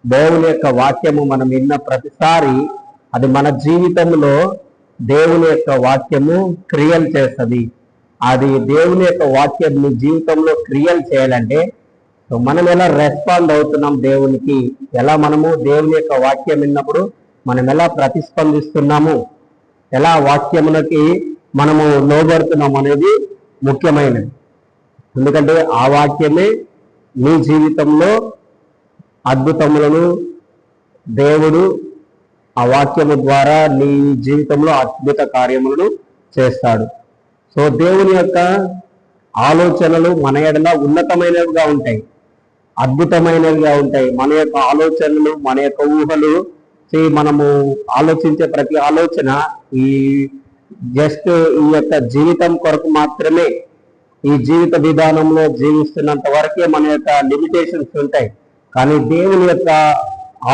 దేవుని యొక్క వాక్యము మనం విన్న ప్రతిసారి అది మన జీవితంలో దేవుని యొక్క వాక్యము క్రియలు చేస్తుంది. అది దేవుని యొక్క వాక్యం మీ జీవితంలో క్రియలు చేయాలంటే మనం ఎలా రెస్పాండ్ అవుతున్నాం దేవునికి, ఎలా మనము దేవుని యొక్క వాక్యం విన్నప్పుడు మనం ఎలా ప్రతిస్పందిస్తున్నాము, ఎలా వాక్యములకి మనము లోబడుతున్నాం అనేది ముఖ్యమైనది. ఎందుకంటే ఆ వాక్యమే మీ జీవితంలో అద్భుతములను దేవుడు ఆ వాక్యము ద్వారా నీ జీవితంలో అద్భుత కార్యములను చేస్తాడు. సో దేవుని యొక్క ఆలోచనలు మన ఎడల ఉన్నతమైనవిగా ఉంటాయి, అద్భుతమైనవిగా ఉంటాయి. మన యొక్క ఆలోచనలు, మన యొక్క ఊహలు, మనము ఆలోచించే ప్రతి ఆలోచన ఈ ఈ యొక్క జీవితం కొరకు మాత్రమే, ఈ జీవిత విధానంలో జీవిస్తున్నంత వరకే మన యొక్క లిమిటేషన్స్ ఉంటాయి. కానీ దేవుని యొక్క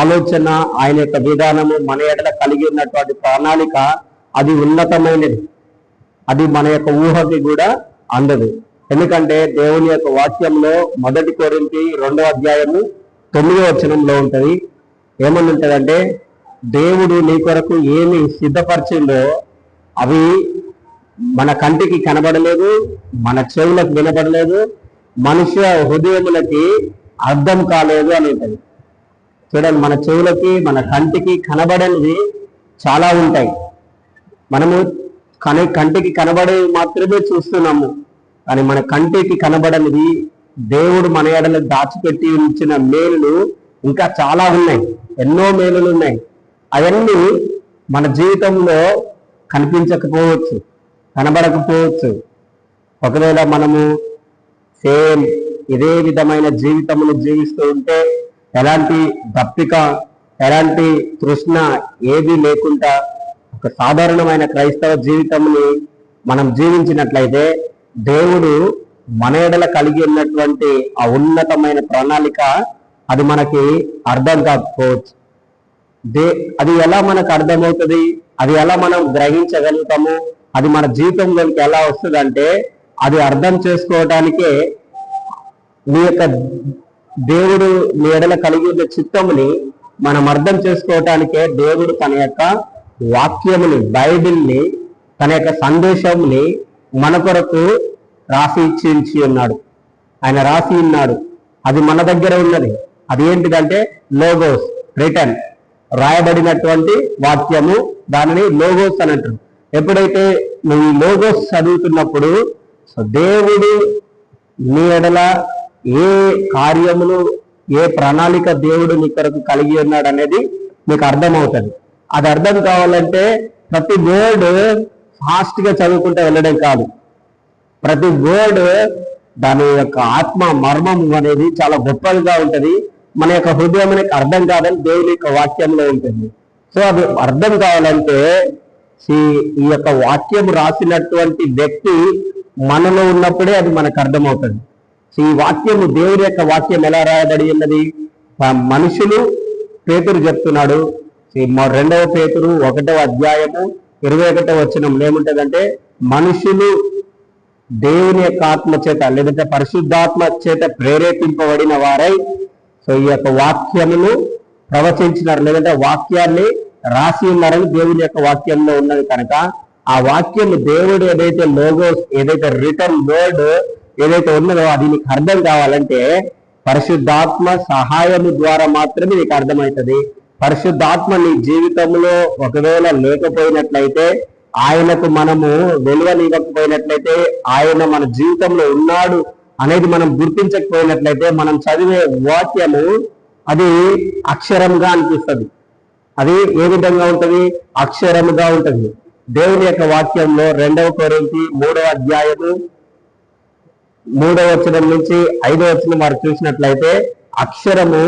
ఆలోచన, ఆయన యొక్క విధానము, మన ఎడల కలిగి ఉన్నటువంటి ప్రణాళిక అది ఉన్నతమైనది. అది మన యొక్క ఊహకి కూడా అందదు. ఎందుకంటే దేవుని యొక్క వాక్యంలో 1 కొరింథీ 2:9 ఉంటది. ఏమని ఉంటదంటే, దేవుడు నీ కొరకు ఏమి సిద్ధపరిచిందో అవి మన కంటికి కనబడలేదు, మన చెవులకు వినబడలేదు, మనుష్య హృదయములకి అర్థం కాలేదు అని ఉంటుంది. చూడండి, మన చెవులకి మన కంటికి కనబడనివి చాలా ఉంటాయి. మనము కంటికి కనబడే మాత్రమే చూస్తున్నాము. కానీ మన కంటికి కనబడనివి దేవుడు మన ఎడల దాచిపెట్టి ఉంచిన మేలులు ఇంకా చాలా ఉన్నాయి, ఎన్నో మేలులు ఉన్నాయి. అవన్నీ మన జీవితంలో కనిపించకపోవచ్చు, కనబడకపోవచ్చు. ఒకవేళ మనము సేమ్ ఇదే విధమైన జీవితమును జీవిస్తూ ఉంటే, ఎలాంటి దప్పిక, ఎలాంటి తృష్ణ ఏది లేకుండా ఒక సాధారణమైన క్రైస్తవ జీవితంని మనం జీవించినట్లయితే దేవుడు మన ఎడల కలిగి ఉన్నటువంటి ఆ ఉన్నతమైన ప్రణాళిక అది మనకి అర్థం కాకపోవచ్చు. అది ఎలా మనకు అర్థమవుతుంది, అది ఎలా మనం గ్రహించగలుగుతాము, అది మన జీవితంలోకి ఎలా వస్తుందంటే, అది అర్థం చేసుకోవడానికే నీ యొక్క దేవుడు నీ ఎడల కలిగి ఉన్న చిత్తముని మనం అర్థం చేసుకోవటానికే దేవుడు తన యొక్క వాక్యముని, బైబిల్ని, తన యొక్క సందేశంని మన కొరకు రాసి ఇచ్చి ఉన్నాడు. ఆయన రాసి ఉన్నాడు, అది మన దగ్గర ఉన్నది. అది ఏంటిదంటే లోగోస్, రిటర్న్, రాయబడినటువంటి వాక్యము, దానిని లోగోస్ అని అంటారు. ఎప్పుడైతే నువ్వు ఈ లోగోస్ చదువుతున్నప్పుడు దేవుడు నీ ఎడల ఏ కార్యములు, ఏ ప్రణాళిక దేవుడు నీ కొరకు కలిగి ఉన్నాడు అనేది మీకు అర్థమవుతుంది. అది అర్థం కావాలంటే ప్రతి వర్డ్ ఫాస్ట్ గా చదువుకుంటూ వెళ్ళడం కాదు. ప్రతి వర్డ్ దాని యొక్క ఆత్మ మర్మం అనేది చాలా గొప్పగా ఉంటుంది. మన యొక్క హృదయం అనేది అర్థం కాదని దేవుని యొక్క వాక్యంలో ఉంటుంది. సో అది అర్థం కావాలంటే ఈ యొక్క వాక్యం రాసినటువంటి వ్యక్తి మనలో ఉన్నప్పుడే అది మనకు అర్థమవుతుంది. ఈ వాక్యము, దేవుని యొక్క వాక్యం ఎలా రాయబడి ఉన్నది, మనుషులు, పేతురు చెప్తున్నాడు. 2 పేతురు 1:21 ఏముంటదంటే, మనుషులు దేవుని యొక్క ఆత్మ చేత లేదంటే పరిశుద్ధాత్మ చేత ప్రేరేపింపబడిన వారై ఈ యొక్క వాక్యమును ప్రవచించినారు, లేదంటే వాక్యాన్ని రాసి ఉన్నారని దేవుని యొక్క వాక్యంలో ఉన్నది. కనుక ఆ వాక్యము దేవుడు ఏదైతే లోగోస్, ఏదైతే రిటర్న్ వర్డ్ ఏదైతే ఉన్నదో అది నీకు అర్థం కావాలంటే పరిశుద్ధాత్మ సహాయము ద్వారా మాత్రమే నీకు అర్థమవుతుంది. పరిశుద్ధాత్మ నీ జీవితంలో ఒకవేళ లేకపోయినట్లయితే, ఆయనకు మనము వెలువనివ్వకపోయినట్లయితే, ఆయన మన జీవితంలో ఉన్నాడు అనేది మనం గుర్తించకపోయినట్లయితే, మనం చదివే వాక్యము అది అక్షరంగా అనిపిస్తుంది. అది ఏ విధంగా ఉంటుంది, అక్షరముగా ఉంటుంది. దేవుని యొక్క వాక్యంలో 2 కొరింథీ 3:3 నుంచి 5 వరకు చూసినట్లయితే అక్షరము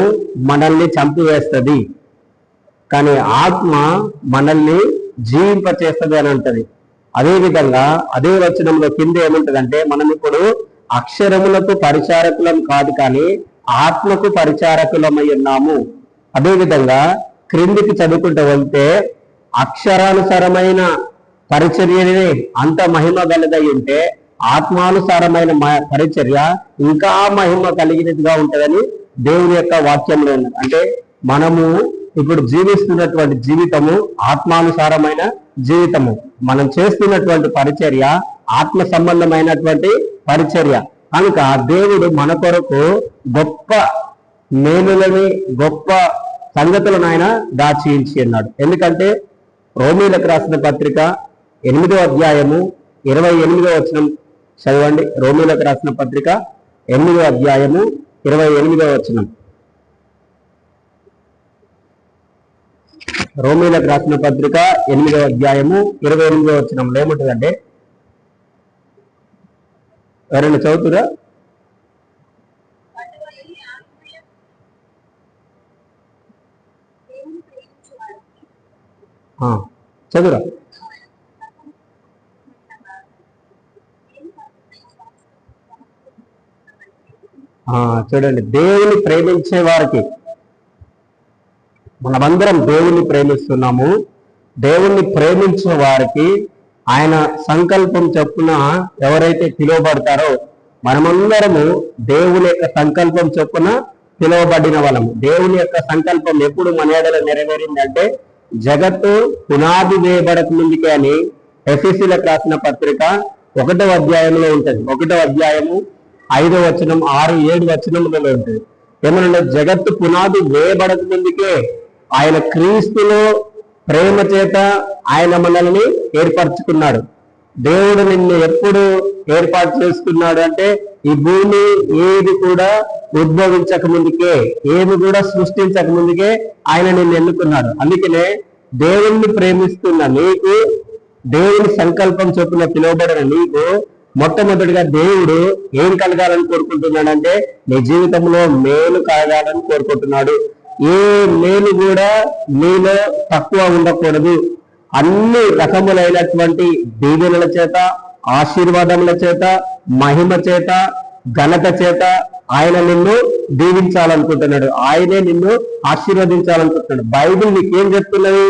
మనల్ని చంపివేస్తుంది, కానీ ఆత్మ మనల్ని జీవింపచేస్తుంది అని అంటది. అదేవిధంగా అదే వచనంలో కింద ఏముంటదంటే, మనం ఇప్పుడు అక్షరములకు పరిచారకులం కాదు కానీ ఆత్మకు పరిచారకులమై ఉన్నాము. అదేవిధంగా క్రిందికి చదువుకుంటూ వెళ్తే, అక్షరానుసారమైన పరిచర్యనే అంత మహిమ గలదై ఉంటే ఆత్మానుసారమైన పరిచర్య ఇంకా మహిమ కలిగినదిగా ఉంటుందని దేవుని యొక్క వాక్యంలో ఉన్నది. అంటే మనము ఇప్పుడు జీవిస్తున్నటువంటి జీవితము ఆత్మానుసారమైన జీవితము. మనం చేస్తున్నటువంటి పరిచర్య ఆత్మ సంబంధమైనటువంటి పరిచర్య. కనుక దేవుడు మన కొరకు గొప్ప మేలులని గొప్ప సంగతులను ఆయన దాచించి అన్నాడు. ఎందుకంటే రోమీలకు రాసిన పత్రిక 8వ అధ్యాయము 28వ వచనం చదవండి. రోమీలకు రాసిన పత్రిక 8వ అధ్యాయము 28వ వచనం. రోమీలకు రాసిన పత్రిక 8వ అధ్యాయము 28వ వచనంలో ఏముంటుందంటే, ఎవరైనా చదువుతురా? చదువురా. చూడండి, దేవుని ప్రేమించే వారికి, మనమందరం దేవుణ్ణి ప్రేమిస్తున్నాము. దేవుణ్ణి ప్రేమించే వారికి ఆయన సంకల్పం చొప్పున ఎవరైతే పిలువబడతారో, మనమందరము దేవుని యొక్క సంకల్పం చొప్పున పిలువబడిన వాళ్ళము. దేవుని యొక్క సంకల్పం ఎప్పుడు మన ఎడల నెరవేరిందంటే, జగత్తు పునాది వేయబడక ముందుకే అని ఎఫెసీయులకు రాసిన పత్రిక 1వ అధ్యాయంలో ఉంటుంది. 1వ అధ్యాయము 5వ వచనం 6, 7 వచనములలో ఉంటుంది. ఏమన్నా, జగత్తు పునాది వేయబడక ముందుకే ఆయన క్రీస్తులో ప్రేమ చేత ఆయన మనల్ని ఏర్పరచుకున్నాడు. దేవుడు నిన్ను ఎప్పుడు ఏర్పాటు చేసుకున్నాడు అంటే, ఈ భూమి ఏది కూడా ఉద్భవించక ముందుకే, ఏది కూడా సృష్టించక ముందుకే ఆయన నిన్ను ఎన్నుకున్నాడు. అందుకనే దేవుణ్ణి ప్రేమిస్తున్న నీకు, దేవుని సంకల్పం చొప్పున పిలువబడిన నీకు మొట్టమొదటిగా దేవుడు ఏం కలగాలని కోరుకుంటున్నాడంటే, నీ జీవితంలో మేలు కలగాలని కోరుకుంటున్నాడు. ఏ మేలు కూడా నీలో తక్కువ ఉండకూడదు. అన్ని రకములైనటువంటి దీవెనల చేత, ఆశీర్వాదముల చేత, మహిమ చేత, ఘనత చేత ఆయన నిన్ను దీవించాలనుకుంటున్నాడు. ఆయనే నిన్ను ఆశీర్వదించాలనుకుంటున్నాడు. బైబిల్ నీకేం చెప్తున్నది?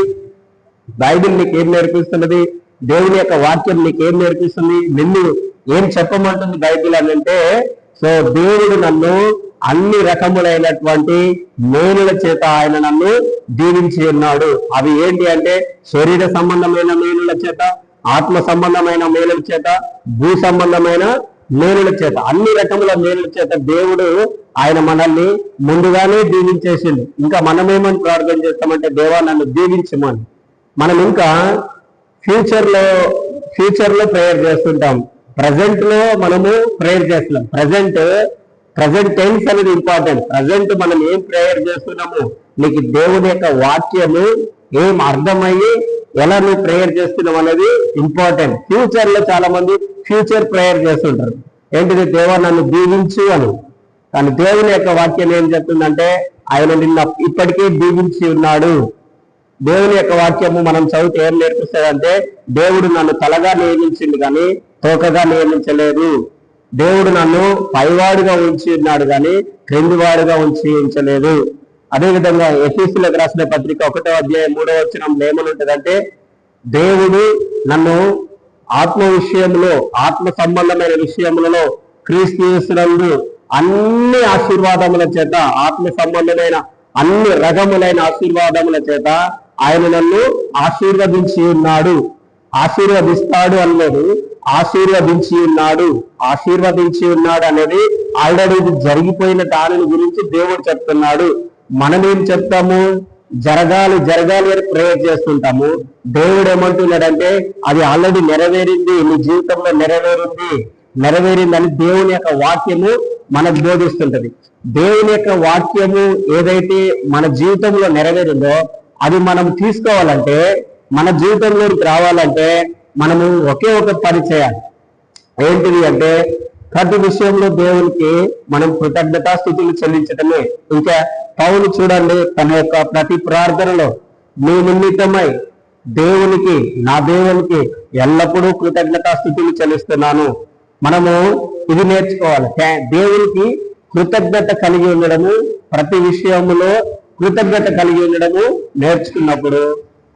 బైబిల్ నీకేం నేర్పిస్తున్నది? దేవుని యొక్క వాక్యం నీకేం నేర్పిస్తుంది? నిన్ను ఏం చెప్పమంటుంది బైబిల్ అని అంటే, సో దేవుడు నన్ను అన్ని రకములైనటువంటి మేలుల చేత ఆయన నన్ను దీవించి ఉన్నాడు. అవి ఏంటి అంటే, శరీర సంబంధమైన మేలుల చేత, ఆత్మ సంబంధమైన మేలుల చేత, భూ సంబంధమైన మేలుల చేత, అన్ని రకముల మేలుల చేత దేవుడు ఆయన మనల్ని ముందుగానే దీవించేసిండు. ఇంకా మనమేమని ప్రార్థన చేస్తామంటే, దేవా నన్ను దీవించమని. మనం ఇంకా ఫ్యూచర్ లో ప్రేయర్ చేస్తుంటాం. ప్రజెంట్ లో మనము ప్రేయర్ చేస్తున్నాం. ప్రజెంట్ టెన్స్ అనేది ఇంపార్టెంట్. ప్రజెంట్ మనం ఏం ప్రేయర్ చేస్తున్నాము, నీకు దేవుని యొక్క వాక్యము ఏం అర్థమయ్యి ఎలా నువ్వు ప్రేయర్ చేస్తున్నావు అనేది ఇంపార్టెంట్. ఫ్యూచర్ లో చాలా మంది ఫ్యూచర్ ప్రేయర్ చేస్తుంటారు. ఏంటిది? దేవా నన్ను దీవించు అని. కానీ దేవుని యొక్క వాక్యం ఏం చెప్తుందంటే, ఆయన నిన్న ఇప్పటికే దీవించి ఉన్నాడు. దేవుని యొక్క వాక్యము మనం చదివితే ఏం నేర్పిస్తాడంటే, దేవుడు నన్ను తలగా నియమించింది కానీ తోకగా నియమించలేదు. దేవుడు నన్ను పైవాడుగా ఉంచి ఉన్నాడు కానీ క్రిందివాడుగా ఉంచలేదు. అదేవిధంగా ఎఫెసీయులకు రాసిన పత్రిక 1వ అధ్యాయం 3వ వచనంలో ఏమనుంటుందంటే, దేవుడు నన్ను ఆత్మ విషయంలో, ఆత్మ సంబంధమైన విషయములలో క్రీస్తు యేసునందు అన్ని ఆశీర్వాదముల చేత, ఆత్మ సంబంధమైన అన్ని రకములైన ఆశీర్వాదముల చేత ఆయన నన్ను ఆశీర్వదించి ఉన్నాడు. ఆశీర్వదిస్తాడు అనలేదు, ఆశీర్వదించి ఉన్నాడు అనేది ఆల్రెడీ జరిగిపోయిన దానిని గురించి దేవుడు చెప్తున్నాడు. మనం ఏం చెప్తాము? జరగాలి అని ప్రేయర్ చేస్తుంటాము. దేవుడు ఏమంటున్నాడంటే, అది ఆల్రెడీ నెరవేరింది, నీ జీవితంలో నెరవేరిందని దేవుని యొక్క వాక్యము మనకు బోధిస్తుంటది. దేవుని యొక్క వాక్యము ఏదైతే మన జీవితంలో నెరవేరిందో అది మనం తీసుకోవాలంటే, మన జీవితంలోకి రావాలంటే మనము ఒకే ఒక పని చేయాలి. ఏంటిది అంటే, ప్రతి విషయంలో దేవునికి మనం కృతజ్ఞతాస్తుతులు చెల్లించటమే. ఇంకా పౌలు చూడండి, తన యొక్క ప్రతి ప్రార్థనలో నీ నిమిత్తమై నా దేవునికి ఎల్లప్పుడూ కృతజ్ఞతాస్తుతులు చెల్లిస్తున్నాను. మనము ఇది నేర్చుకోవాలి. దేవునికి కృతజ్ఞత కలిగి ఉండడము, ప్రతి విషయంలో కృతజ్ఞత కలిగి ఉండడము నేర్చుకున్నప్పుడు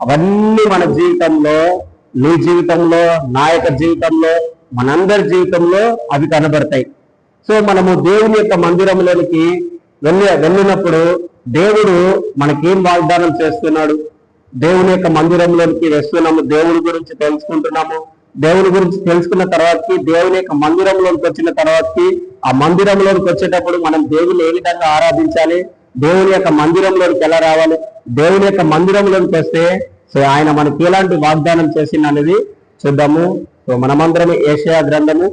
అవన్నీ మన జీవితంలో, నీ జీవితంలో, నా యొక్క జీవితంలో, మనందరి జీవితంలో అవి కనబడతాయి. సో మనము దేవుని యొక్క మందిరంలోనికి వెళ్ళినప్పుడు దేవుడు మనకేం వాగ్దానం చేస్తున్నాడు? దేవుని యొక్క మందిరంలోనికి వస్తున్నాము, దేవుడి గురించి తెలుసుకుంటున్నాము. దేవుని గురించి తెలుసుకున్న తర్వాతకి, దేవుని యొక్క మందిరంలోకి వచ్చిన తర్వాతకి, ఆ మందిరంలోకి వచ్చేటప్పుడు మనం దేవుని ఏ విధంగా ఆరాధించాలి, దేవుని యొక్క మందిరంలోకి ఎలా రావాలి, దేవుని యొక్క మందిరంలోకి వస్తే ఆయన మనకి ఎలాంటి వాగ్దానం చేసింది అనేది చూద్దాము. సో మనమందరము యెషయా గ్రంథము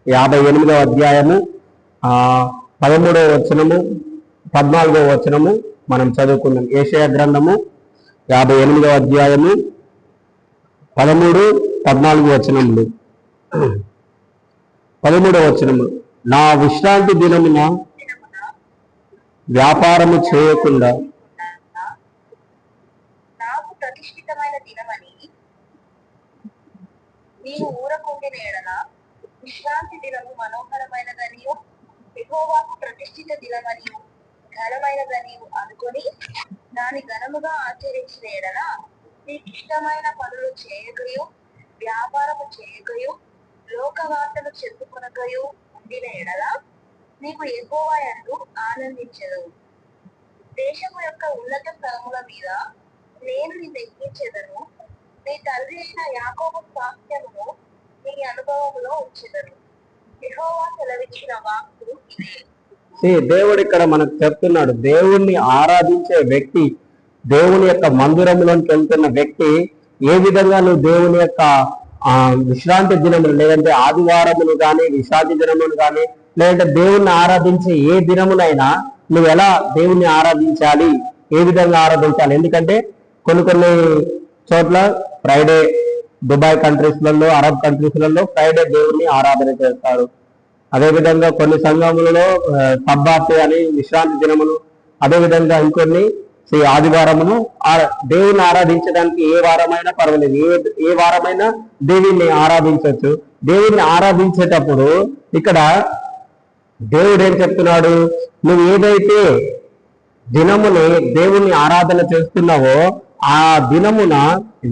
58వ అధ్యాయము 13వ వచనము 14వ వచనము మనం చదువుకుందాం. యెషయా గ్రంథము 58వ అధ్యాయము 13, 14 వచనములు. 13వ వచనము, నా విశ్రాంతి దినమున వ్యాపారము చేయకుండా నాకు ప్రతిష్ఠితమైన దినమని నీవు ఊరకుండిన ఎడల విశ్రాంతి దినము మనోహరమైనదనియు యెహోవాకు ప్రతిష్ఠిత దినమనియు ఘనమైనదనియు అనుకొని దాని ఘనముగా ఆచరించిన ఎడల నీకు ఇష్టమైన పనులు చేయకయు వ్యాపారము చేయకయు లోకవార్తలు చెప్పుకొనకయు ఉండిన ఎడల నీకు యెహోవా యందు ఆనందించదు. దేశము యొక్క ఉన్నత స్థలముల మీద నేను నిన్ను ఎక్కించెదను, నీ తండ్రి అయిన యాకోబు స్వాస్థ్యమును నీ అనుభవములో ఉంచెదను. యెహోవా సెలవిచ్చిన వాక్కు ఇదే. దేవుడు ఇక్కడ మనకు చెప్తున్నాడు, దేవుణ్ణి ఆరాధించే వ్యక్తి, దేవుని యొక్క మందిరంలోకి వెళ్తున్న వ్యక్తి ఏ విధంగా నువ్వు దేవుని యొక్క విశ్రాంతి దినములు లేదంటే ఆదివారములు కానీ విశ్రాంతి దినములు కానీ లేదంటే దేవుణ్ణి ఆరాధించే ఏ దినమునైనా నువ్వు ఎలా దేవుణ్ణి ఆరాధించాలి, ఏ విధంగా ఆరాధించాలి. ఎందుకంటే కొన్ని చోట్ల ఫ్రైడే, దుబాయ్ కంట్రీస్లలో, అరబ్ కంట్రీస్లలో ఫ్రైడే దేవుణ్ణి ఆరాధన చేస్తారు. అదేవిధంగా కొన్ని సంఘములలో సబ్బాత్ అని విశ్రాంతి దినములు, అదేవిధంగా ఇంకొన్ని ఆదివారమును దేవుని ఆరాధించడానికి ఏ వారమైనా పర్వాలేదు, ఏ వారమైనా దేవుణ్ణి ఆరాధించవచ్చు. దేవుణ్ణి ఆరాధించేటప్పుడు ఇక్కడ దేవుడు ఏం చెప్తున్నాడు, నువ్వు ఏదైతే దినముని దేవుణ్ణి ఆరాధన చేస్తున్నావో ఆ దినమున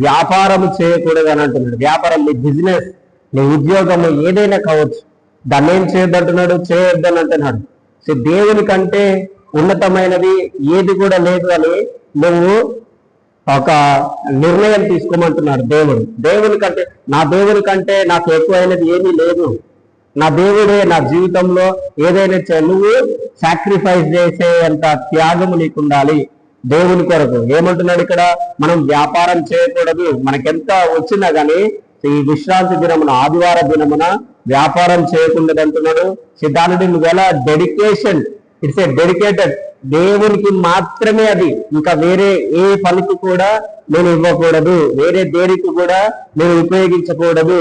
వ్యాపారము చేయకూడదు అని అంటున్నాడు. వ్యాపారం, నీ బిజినెస్, నీ ఉద్యోగము ఏదైనా కావచ్చు, దాన్ని ఏం చేయొద్దంటున్నాడు, చేయొద్దని అంటున్నాడు. సో దేవుని కంటే ఉన్నతమైనది ఏది కూడా లేదు అని నువ్వు ఒక నిర్ణయం తీసుకోమంటున్నాడు దేవుడు. దేవుని కంటే, నా దేవుని కంటే నాకు ఎక్కువైనది ఏమీ లేదు, నా దేవుడే నా జీవితంలో ఏదైనా నువ్వు సాక్రిఫైస్ చేసే అంత త్యాగము నీకు ఉండాలి దేవుని కొరకు. ఏమంటున్నాడు ఇక్కడ, మనం వ్యాపారం చేయకూడదు, మనకెంత వచ్చినా కానీ ఈ విశ్రాంతి దినమున, ఆదివార దినమున వ్యాపారం చేయకూడదు అంటున్నాడు. దానిని నువ్వు ఎలా డెడికేషన్, ఇట్స్ ఏ డెడికేటెడ్, దేవునికి మాత్రమే అది, ఇంకా వేరే ఏ పనికి కూడా నేను ఇవ్వకూడదు, వేరే దేనికి కూడా నేను ఉపయోగించకూడదు.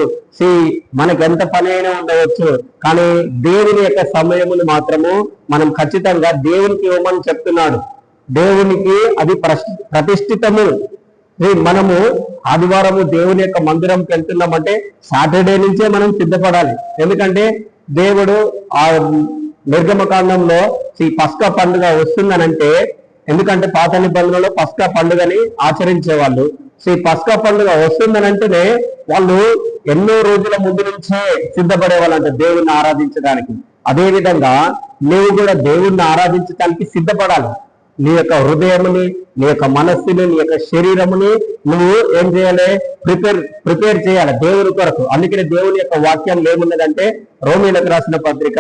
మనకు ఎంత పని అయినా ఉండవచ్చు, కానీ దేవుని యొక్క సమయమును మాత్రము మనం ఖచ్చితంగా దేవునికి ఇవ్వమని చెప్తున్నాడు. దేవునికి అది ప్రతిష్ఠితము. మనము ఆదివారము దేవుని యొక్క మందిరంకి వెళ్తున్నామంటే సాటర్డే నుంచే మనం సిద్ధపడాలి. ఎందుకంటే దేవుడు ఆ నిర్గమకాండంలో ఈ పస్కా పండుగ వస్తుందనంటే, ఎందుకంటే పాత నిబంధనలో పస్కా పండుగని ఆచరించేవాళ్ళు. ఈ పస్కా పండుగ వస్తుందనంటేనే వాళ్ళు ఎన్నో రోజుల ముందు నుంచే సిద్ధపడే వాళ్ళంట దేవుణ్ణి ఆరాధించడానికి. అదే విధంగా నువ్వు కూడా దేవుణ్ణి ఆరాధించడానికి సిద్ధపడాలి. నీ యొక్క హృదయముని, నీ యొక్క మనస్సుని, నీ యొక్క శరీరముని నువ్వు ఏం చేయాలి, ప్రిపేర్ చేయాలి దేవుని కొరకు. అందుకనే దేవుని యొక్క వాక్యం ఏమున్నదంటే, రోమీలకు రాసిన పత్రిక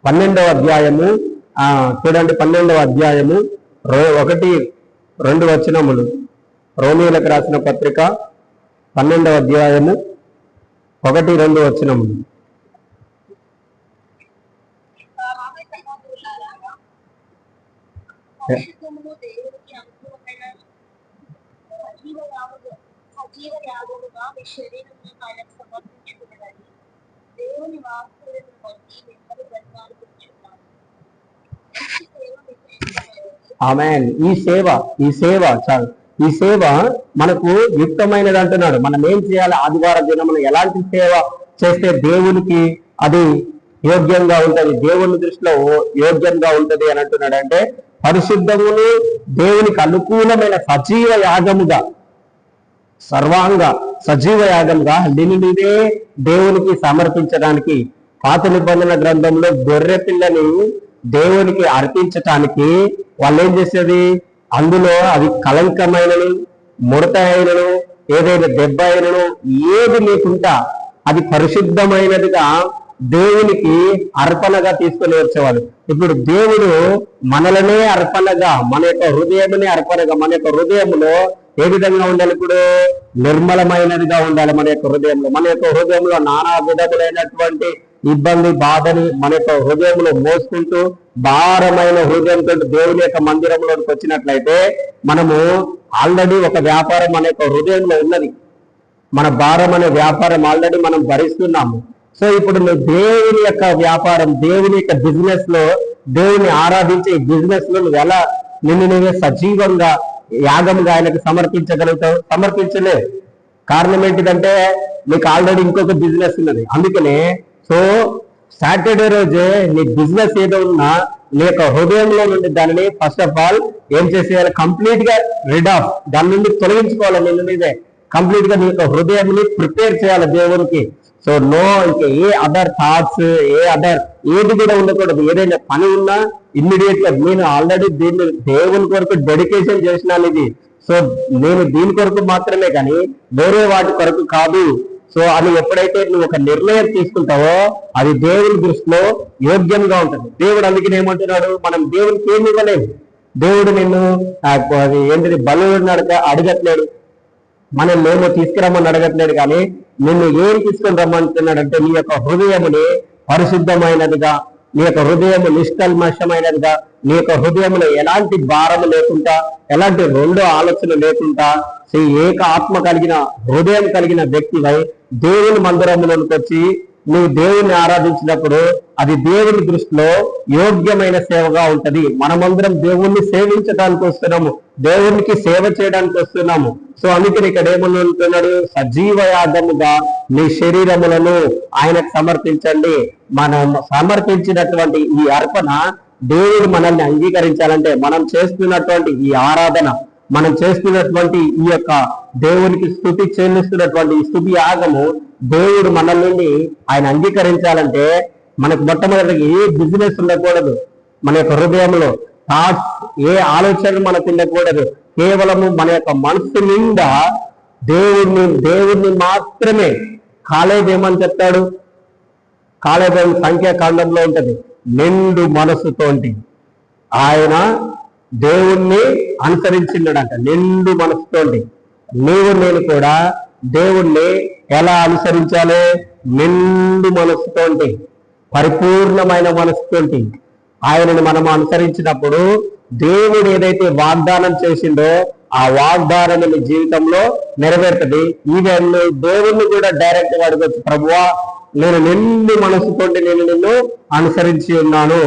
12వ అధ్యాయము చూడండి, 12వ అధ్యాయము 1-2 వచనములు. రోమీలకు రాసిన పత్రిక 12వ అధ్యాయము 1-2 వచనములు. దేవుని వాక్కులను బట్టి మిమ్మల్ని బ్రతిమాలుకొనుచున్నాను. ఆమేన్. ఈ సేవ మనకు యుక్తమైనది అంటున్నాడు. మనం ఏం చేయాలి, ఆదివార దినమున ఎలాంటి సేవ చేస్తే దేవునికి అది యోగ్యంగా ఉంటది, దేవుని దృష్టిలో యోగ్యంగా ఉంటది అని అంటున్నాడు. అంటే పరిశుద్ధమును దేవునికి అనుకూలమైన సజీవ యాగముగా, సర్వాంగ సజీవ యాగంగా నిన్నునే దేవునికి సమర్పించడానికి, పాత నిబంధన గ్రంథంలో గొర్రె పిల్లని దేవునికి అర్పించటానికి వాళ్ళు ఏం చేసేది, అందులో అది కలంకమైనను, ముడత అయినను, ఏదైనా దెబ్బ అయినను ఏది లేకుండా అది పరిశుద్ధమైనదిగా దేవునికి అర్పణగా తీసుకొని వచ్చేవాడు. ఇప్పుడు దేవుడు మనలనే అర్పణగా, మన యొక్క హృదయమునే అర్పణగా, మన యొక్క హృదయంలో ఏ విధంగా ఉండాలి, ఇప్పుడు నిర్మలమైనదిగా ఉండాలి. మన యొక్క హృదయంలో నానా విధములైనటువంటి ఇబ్బంది బాధని మన యొక్క హృదయంలో మోసుకుంటూ భారమైన హృదయంతో దేవుని యొక్క మందిరంలోకి వచ్చినట్లయితే మనము ఆల్రెడీ ఒక వ్యాపారం మన యొక్క హృదయంలో ఉన్నది. మన భారం అనే వ్యాపారం ఆల్రెడీ మనం భరిస్తున్నాము. సో ఇప్పుడు నువ్వు దేవుని యొక్క వ్యాపారం, దేవుని యొక్క బిజినెస్ లో, దేవుని ఆరాధించే బిజినెస్ లో నువ్వు ఎలా నిన్ను నువ్వే సజీవంగా యాగంగా ఆయనకు సమర్పించగలుగుతావు? సమర్పించలే. కారణం ఏంటిదంటే నీకు ఆల్రెడీ ఇంకొక బిజినెస్ ఉన్నది. అందుకనే సో సాటర్డే రోజే నీ బిజినెస్ ఏదో ఉన్నా నీ యొక్క హృదయంలో నుండి దానిని ఫస్ట్ ఆఫ్ ఆల్ ఏం చేసేయాలి, కంప్లీట్ గా రిడ్ ఆఫ్, దాని నుండి తొలగించుకోవాలి. నిన్ను నీదే కంప్లీట్ గా నీ యొక్క హృదయాన్ని ప్రిపేర్ చేయాలి దేవునికి. సో నో, ఇంకా ఏ అదర్ థాట్స్, ఏది కూడా ఉండకూడదు. ఏదైనా పని ఉన్నా ఇమ్మీడియట్ గా నేను ఆల్రెడీ దీన్ని దేవుని కొరకు డెడికేషన్ చేసినాను ఇది, సో నేను దీని కొరకు మాత్రమే కానీ వేరే వాటి కొరకు కాదు. సో అది ఎప్పుడైతే నువ్వు ఒక నిర్ణయం తీసుకుంటావో అది దేవుని దృష్టిలో యోగ్యంగా ఉంటుంది. దేవుడు అందుకని ఏమంటున్నాడు, మనం దేవునికి ఏమి ఇవ్వలేము. దేవుడు నిన్ను అది ఏంటిది బలు అడగట్లేడు, మనం మేము తీసుకురమ్మని అడగట్లేడు, కానీ నిన్ను ఏం తీసుకొని రమ్మంటున్నాడంటే నీ యొక్క హృదయముని పరిశుద్ధమైనదిగా, నీ యొక్క హృదయము నిష్కల్మషమైనదిగా, నీ యొక్క హృదయంలో ఎలాంటి భారము లేకుండా, ఎలాంటి రెండో ఆలోచన లేకుండా ఏక ఆత్మ కలిగిన హృదయం కలిగిన వ్యక్తివై దేవుని మందిరంలోకి వచ్చి నువ్వు దేవుణ్ణి ఆరాధించినప్పుడు అది దేవుని దృష్టిలో యోగ్యమైన సేవగా ఉంటది. మనమందరం దేవుణ్ణి సేవించడానికి వస్తున్నాము, దేవునికి సేవ చేయడానికి వస్తున్నాము. సో అందుకని ఇక్కడ ఏమనుకుంటున్నాడు, సజీవ యాగముగా మీ శరీరములను ఆయనకు సమర్పించండి. మనం సమర్పించినటువంటి ఈ అర్పణ దేవుడు మనల్ని అంగీకరించాలంటే మనం చేస్తున్నటువంటి ఈ ఆరాధన, మనం చేస్తున్నటువంటి ఈ యొక్క దేవునికి స్తుతి చెల్లిస్తున్నటువంటి ఈ స్తుతి యాగము దేవుడు మన నుండి ఆయన అంగీకరించాలంటే మనకు మొట్టమొదటిగా ఏ బిజినెస్ ఉండకూడదు. మన యొక్క హృదయంలో థాట్స్, ఏ ఆలోచనలు మనకు ఉండకూడదు. కేవలము మన యొక్క మనసు నిండా దేవుణ్ణి మాత్రమే. కాలేబు ఏమని చెప్తాడు, కాలేబు సంఖ్యాకాండంలో ఉంటది, నిండు మనసుతోటి ఆయన దేవుణ్ణి అనుసరించిండడంట. నిండు మనసుతోటి నీవు నేను కూడా దేవుణ్ణి ఎలా అనుసరించాలి, నిండు మనసుతోటి, పరిపూర్ణమైన మనసుతోటి ఆయనను మనం అనుసరించినప్పుడు దేవుడు ఏదైతే వాగ్దానం చేసిండో ఆ వాగ్దానం నీ జీవితంలో నెరవేరుతుంది. ఈవెన్ దేవుణ్ణి కూడా డైరెక్ట్ గా అడగచ్చు, ప్రభువా నేను నిండు మనసుతోటి నేను నిన్ను అనుసరించి ఉన్నాను,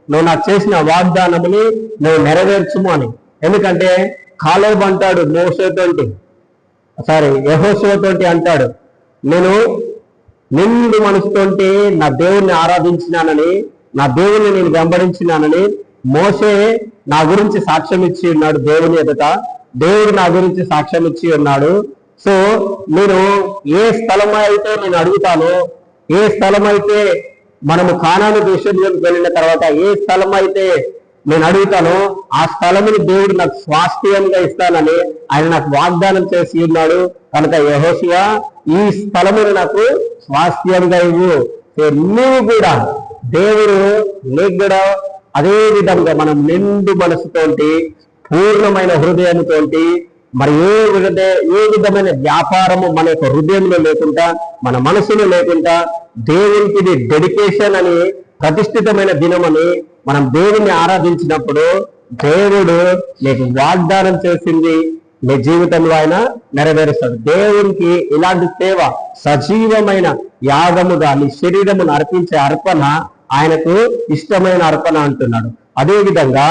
నువ్వు నాకు చేసిన వాగ్దానముని నువ్వు నెరవేర్చుము అని. ఎందుకంటే కాలేబు అంటాడు యెహోషువతోటి అంటాడు, నేను నిండు మనసుతోటి నా దేవుణ్ణి ఆరాధించినానని, నా దేవుణ్ణి నేను వెంబడించినానని మోషే నా గురించి సాక్ష్యం ఇచ్చి ఉన్నాడు దేవుని ఎదుట. దేవుడు నా గురించి సాక్ష్యం ఇచ్చి ఉన్నాడు. సో నేను ఏ స్థలం అయితే నేను అడుగుతానో, ఏ స్థలం అయితే మనము కానాను దేశంలోకి వెళ్ళిన తర్వాత ఏ స్థలం అయితే నేను అడుగుతానో ఆ స్థలముని దేవుడు నాకు స్వాస్థ్యంగా ఇస్తానని ఆయన నాకు వాగ్దానం చేసి ఉన్నాడు. కనుక యెహోషువ ఈ స్థలముని నాకు స్వాస్థ్యంగా ఇవ్వు. నువ్వు కూడా దేవుడు నీకు కూడా అదే విధంగా మనం నిండు మనసుతోటి, పూర్ణమైన హృదయంతోటి, మరి ఏ విధమైన వ్యాపారము మన యొక్క హృదయంలో లేకుండా, మన మనసులో లేకుండా, దేవునికి డెడికేషన్ అని ప్రతిష్ఠితమైన దినమని మనం దేవుణ్ణి ఆరాధించినప్పుడు దేవుడు నీకు వాగ్దానం చేసింది నీ జీవితంలో ఆయన నెరవేరుస్తాడు. దేవునికి ఇలాంటి సేవ సజీవమైన యాగముగా నీ శరీరమును అర్పించే అర్పణ ఆయనకు ఇష్టమైన అర్పణ అంటున్నాడు. అదే విధంగా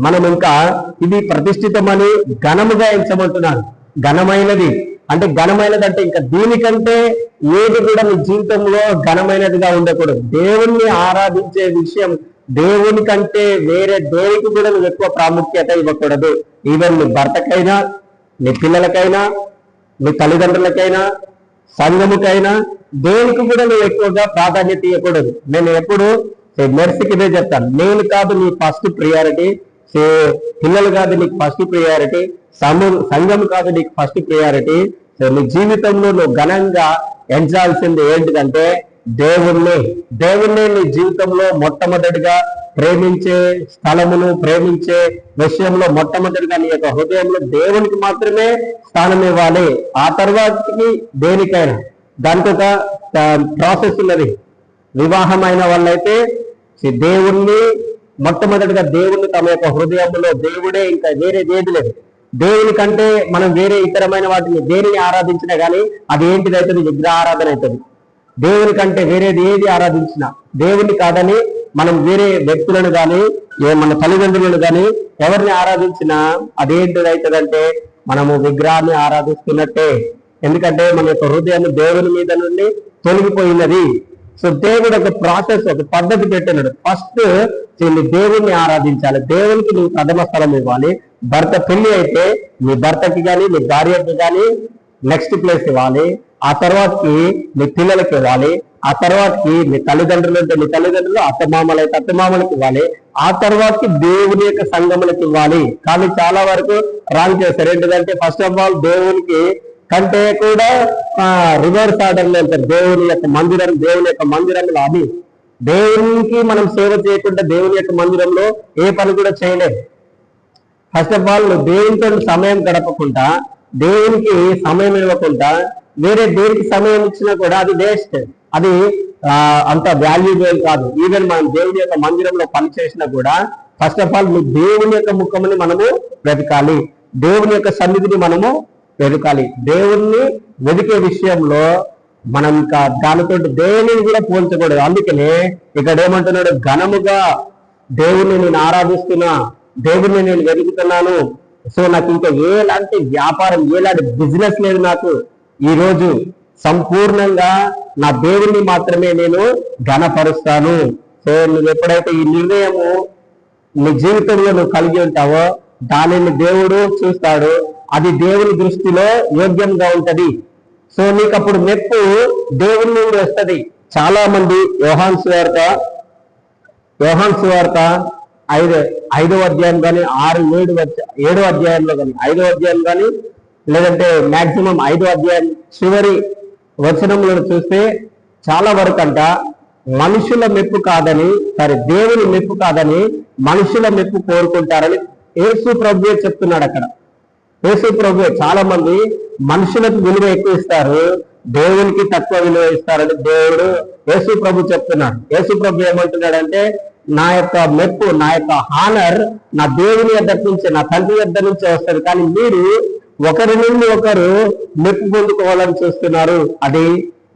మనం ఇంకా ఇది ప్రతిష్ఠితమని ఘనముగా ఎంచమంటున్నాడు. ఘనమైనది అంటే ఇంకా దీనికంటే ఏది కూడా నీ జీవితంలో ఘనమైనదిగా ఉండకూడదు. దేవుణ్ణి ఆరాధించే విషయం దేవుని కంటే వేరే దేనికి కూడా నువ్వు ఎక్కువ ప్రాముఖ్యత ఇవ్వకూడదు. ఈవెన్ నీ భర్తకైనా, నీ పిల్లలకైనా, నీ తల్లిదండ్రులకైనా, సంఘముకైనా దేనికి కూడా నువ్వు ఎక్కువగా ప్రాధాన్యత ఇవ్వకూడదు. నేను ఎప్పుడు మెర్సీకి ఇదే చెప్తాను, నేను కాదు నీ ఫస్ట్ ప్రియారిటీ, సో పిల్లలు కాదు నీకు ఫస్ట్ ప్రయారిటీ, సంఘం కాదు నీకు ఫస్ట్ ప్రయారిటీ. సో నీ జీవితంలో నువ్వు ఘనంగా ఎంచాల్సింది ఏంటిదంటే దేవుణ్ణి నీ జీవితంలో మొట్టమొదటిగా ప్రేమించే స్థలమును, ప్రేమించే విషయంలో మొట్టమొదటిగా నీ యొక్క హృదయంలో దేవునికి మాత్రమే స్థానం ఇవ్వాలి. ఆ తర్వాతకి దేనికైనా దానికి ఒక ప్రాసెస్ ఉన్నది. వివాహమైన వాళ్ళైతే దేవుణ్ణి మొట్టమొదటిగా దేవుణ్ణి తమ యొక్క హృదయంలో, దేవుడే, ఇంకా వేరేది ఏది లేదు. దేవుని కంటే మనం వేరే ఇతరమైన వాటిని దేనిని ఆరాధించినా కానీ అది ఏంటిదైతుంది? విగ్రహ ఆరాధన అవుతుంది. దేవుని కంటే వేరేది ఏది ఆరాధించినా, దేవుని కాదని మనం వేరే వ్యక్తులను కానీ మన తల్లిదండ్రులను కానీ ఎవరిని ఆరాధించినా అదేంటిదైతుందంటే మనము విగ్రహాన్ని ఆరాధిస్తున్నట్టే. ఎందుకంటే మన యొక్క హృదయాన్ని దేవుని మీద నుండి తొలగిపోయినది. సో దేవుడు ఒక ప్రాసెస్, ఒక పద్ధతి పెట్టినాడు. ఫస్ట్ దేవుణ్ణి ఆరాధించాలి, దేవునికి నువ్వు ప్రథమ స్థలం ఇవ్వాలి. భర్త పెళ్లి అయితే నీ భర్తకి కానీ నీ భార్యకి కానీ నెక్స్ట్ ప్లేస్ ఇవ్వాలి. ఆ తర్వాతకి నీ పిల్లలకి ఇవ్వాలి. ఆ తర్వాతకి నీ తల్లిదండ్రులు అంటే నీ తల్లిదండ్రులు, అత్తమామలు అయితే అత్తమామలకు ఇవ్వాలి. ఆ తర్వాతకి దేవుని యొక్క సంఘములకు ఇవ్వాలి. కానీ చాలా వరకు రాంగ్ చేస్తారు. ఏంటిదంటే ఫస్ట్ ఆఫ్ ఆల్ దేవునికి కంటే కూడా రివర్స్ ఆర్డర్ లో ఉంటారు. దేవుని యొక్క మందిరంలో అది దేవునికి మనం సేవ చేయకుండా దేవుని యొక్క మందిరంలో ఏ పని కూడా చేయలేదు. ఫస్ట్ ఆఫ్ ఆల్ దేవునితో సమయం గడపకుండా, దేవునికి సమయం ఇవ్వకుండా వేరే దేనికి సమయం ఇచ్చినా కూడా అది వేస్ట్, అది అంత వాల్యూబుల్ కాదు. ఈవెన్ మనం దేవుని యొక్క మందిరంలో పని చేసినా కూడా ఫస్ట్ ఆఫ్ ఆల్ దేవుని యొక్క ముఖముని మనము వెతకాలి, దేవుని యొక్క సన్నిధిని మనము వెతకాలి. దేవుణ్ణి వెతికే విషయంలో మనం ఇంకా దానితో దేవుని కూడా పోల్చకూడదు. అందుకనే ఇక్కడ ఏమంటున్నాడు? ఘనముగా దేవుణ్ణి నేను ఆరాధిస్తున్నా, దేవుణ్ణి నేను వెతుకుతున్నాను. సో నాకు ఇంకా ఎలాంటి వ్యాపారం, ఎలాంటి బిజినెస్ లేదు. నాకు ఈ రోజు సంపూర్ణంగా నా దేవుణ్ణి మాత్రమే నేను ఘనపరుస్తాను. సో నువ్వు ఎప్పుడైతే ఈ నిర్ణయము నీ జీవితంలో నువ్వు కలిగి ఉంటావో దానిని దేవుడు చూస్తాడు, అది దేవుని దృష్టిలో యోగ్యంగా ఉంటది. సో నీకు అప్పుడు మెప్పు దేవుని నుండి వస్తుంది. చాలా మంది యోహాను సువార్త 5వ అధ్యాయం కానీ 7వ అధ్యాయంలో కానీ 5వ అధ్యాయం కానీ లేదంటే మాక్సిమం 5వ అధ్యాయం చివరి వచనంలో చూస్తే చాలా వరకు అంట మనుషుల మెప్పు కాదని, దేవుని మెప్పు కాదని మనుషుల మెప్పు కోరుకుంటారని యేసు ప్రభువే చెప్తున్నాడు. అక్కడ యేసు ప్రభువే చాలా మంది మనుషులకు విలువ ఎక్కువ ఇస్తారు, దేవునికి తక్కువ విలువ ఇస్తారని దేవుడు యేసు ప్రభు చెప్తున్నాడు. యేసు ప్రభు ఏమంటున్నాడంటే నా యొక్క మెప్పు, నా యొక్క హానర్ నా దేవుని యొద్ద నుంచే, నా తండ్రి యొద్ద నుంచే వస్తుంది. కానీ మీరు ఒకరి నుండి ఒకరు మెప్పు పొందుకోవాలని చూస్తున్నారు, అది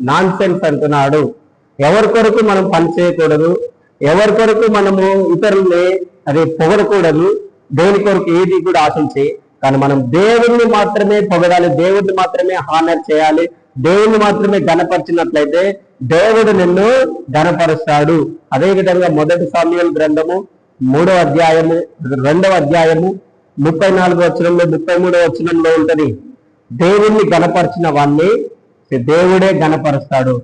నాన్ సెన్స్ అంటున్నాడు. ఎవరి కొరకు మనం పని చేయకూడదు, ఎవరి కొరకు మనము ఇతరుల్ని అది పొగడకూడదు, దేవుని కొరకు ఏది కూడా ఆశించి, కానీ మనం దేవుణ్ణి మాత్రమే పొగడాలి, దేవుడిని మాత్రమే హానర్ చేయాలి. దేవుణ్ణి మాత్రమే గణపరిచినట్లయితే దేవుడు నిన్ను గణపరుస్తాడు. అదేవిధంగా 1 సమూయేలు గ్రంథము 3వ అధ్యాయము 2వ అధ్యాయము 34వ వచనంలో 33వ వచనంలో ఉంటది, దేవుణ్ణి గణపరిచిన వాణ్ణి దేవుడే గణపరుస్తాడు,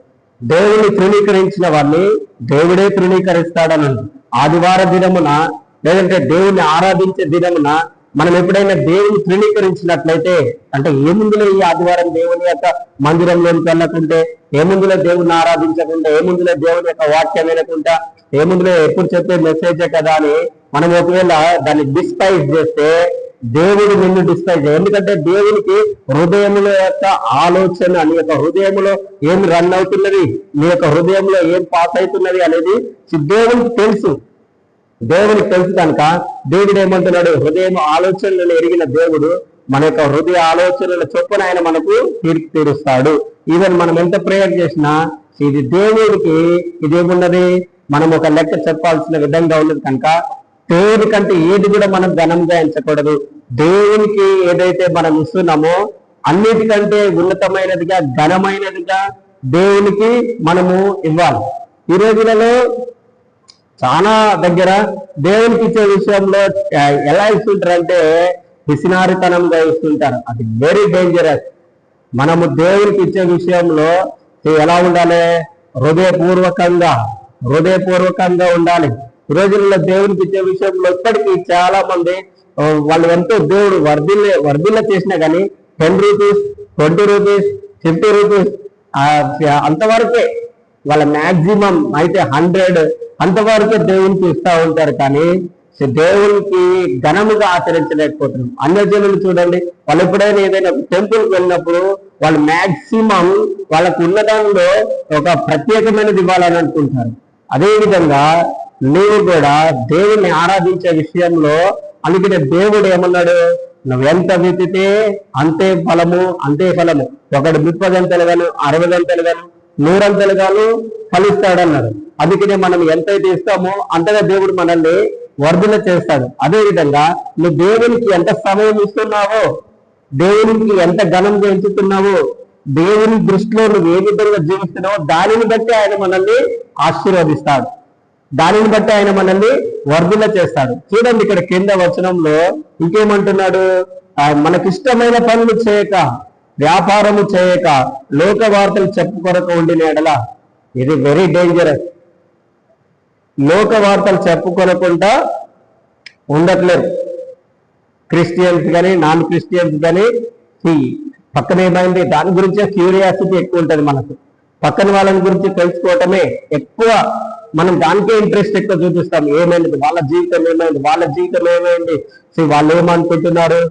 దేవుని తృణీకరించిన వాణ్ణి దేవుడే తృణీకరిస్తాడని. ఆదివార దినమున లేదంటే దేవుణ్ణి ఆరాధించే దినమున మనం ఎప్పుడైనా దేవుని తృణీకరించినట్లయితే, అంటే ఏముందులో ఈ ఆదివారం దేవుని యొక్క మందిరంలోకి వెళ్ళకుంటే, ఏముందులో దేవుణ్ణి ఆరాధించకుండా, ఏముందులో దేవుని యొక్క వాక్యం వినకుండా, ఏముందులో ఎప్పుడు చెప్పే మెసేజే కదా అని మనం ఒకవేళ దాన్ని డిస్పైజ్ చేస్తే దేవుడు నిన్ను డిస్పైజ్. ఎందుకంటే దేవునికి హృదయముల యొక్క ఆలోచన, నీ యొక్క హృదయంలో ఏం రన్ అవుతున్నది, నీ యొక్క హృదయంలో ఏం పాస్ అవుతున్నది అనేది దేవునికి తెలుసు. దేవునికి తెలుసు కనుక దేవుడు ఏమంటున్నాడు? హృదయం ఆలోచనలను ఎరిగిన దేవుడు మన యొక్క హృదయ ఆలోచనల చొప్పున ఆయన మనకు తీర్పు తీరుస్తాడు. ఈవెన్ మనం ఎంత ప్రేయర్ చేసినా ఇది దేవుడికి ఇదేమున్నది, మనం ఒక లెక్క చెప్పాల్సిన విధంగా ఉన్నది. కనుక దేవుడి కంటే ఏది కూడా మనం ఘనంగా ఎంచకూడదు. దేవునికి ఏదైతే మనం ఇస్తున్నామో అన్నిటికంటే ఉన్నతమైనదిగా, ఘనమైనదిగా దేవునికి మనము ఇవ్వాలి. ఈ రోజులలో చాలా దగ్గర దేవునికి ఇచ్చే విషయంలో ఎలా ఇస్తుంటారంటే పిసినారితనంగా ఇస్తుంటారు. అది వెరీ డేంజరస్. మనము దేవునికి ఇచ్చే విషయంలో ఎలా ఉండాలి? హృదయపూర్వకంగా ఉండాలి. ఈ రోజుల్లో దేవునికి ఇచ్చే విషయంలో ఇప్పటికీ చాలా మంది వాళ్ళు ఎంతో దేవుడు వర్ధిల్ల చేసినా కానీ 10 రూపీస్, 20 రూపీస్, 50 రూపీస్ అంతవరకే వాళ్ళ మ్యాక్సిమం అయితే 100 అంతవరకే దేవునికి ఇస్తా ఉంటారు. కానీ దేవునికి ఘనముగా ఆచరించలేకపోతున్నాం. అన్యజనులు చూడండి, వాళ్ళు ఎప్పుడైనా ఏదైనా టెంపుల్కి వెళ్ళినప్పుడు వాళ్ళు మ్యాక్సిమం వాళ్ళకు ఉన్న దానిలో ఒక ప్రత్యేకమైనది ఇవ్వాలని అనుకుంటారు. అదేవిధంగా నీవు కూడా దేవుణ్ణి ఆరాధించే విషయంలో అందుకనే దేవుడు ఏమన్నాడు, నువ్వెంత విత్తితే అంతే ఫలము, అంతే ఫలము. ఒకడు 30 గంటలుగాను, 60 గంటలుగాను, 100 గంటలుగాను ఫలిస్తాడన్నాడు. అందుకనే మనం ఎంతైతే ఇస్తామో అంతగా దేవుడు మనల్ని వర్ధన చేస్తాడు. అదేవిధంగా నువ్వు దేవునికి ఎంత సమయం ఇస్తున్నావో, దేవునికి ఎంత ఘనంగా ఎంచుతున్నావో, దేవుని దృష్టిలో నువ్వు ఏ విధంగా జీవిస్తున్నావో దానిని బట్టి ఆయన మనల్ని ఆశీర్వదిస్తాడు, దానిని బట్టి ఆయన మనల్ని వర్ధన చేస్తాడు. చూడండి ఇక్కడ కింద వచనంలో ఇంకేమంటున్నాడు, మనకిష్టమైన పనులు చేయక, వ్యాపారము చేయక, లోక వార్తలు చెప్పుకొనక ఉండిన ఎడల. ఇది వెరీ డేంజరస్. లోక వార్తలు చెప్పుకొనకుండా ఉండట్లేదు క్రిస్టియన్స్ కానీ నాన్ క్రిస్టియన్స్ కానీ. పక్కన ఏమైంది దాని గురించే క్యూరియాసిటీ ఎక్కువ ఉంటుంది మనకు. పక్కన వాళ్ళని గురించి తెలుసుకోవటమే ఎక్కువ, మనం దానికే ఇంట్రెస్ట్ ఎక్కువ చూపిస్తాం. ఏమైంది వాళ్ళ జీవితం, ఏమైంది వాళ్ళ జీవితం, ఏమైంది వాళ్ళు ఏమనుకుంటున్నారు,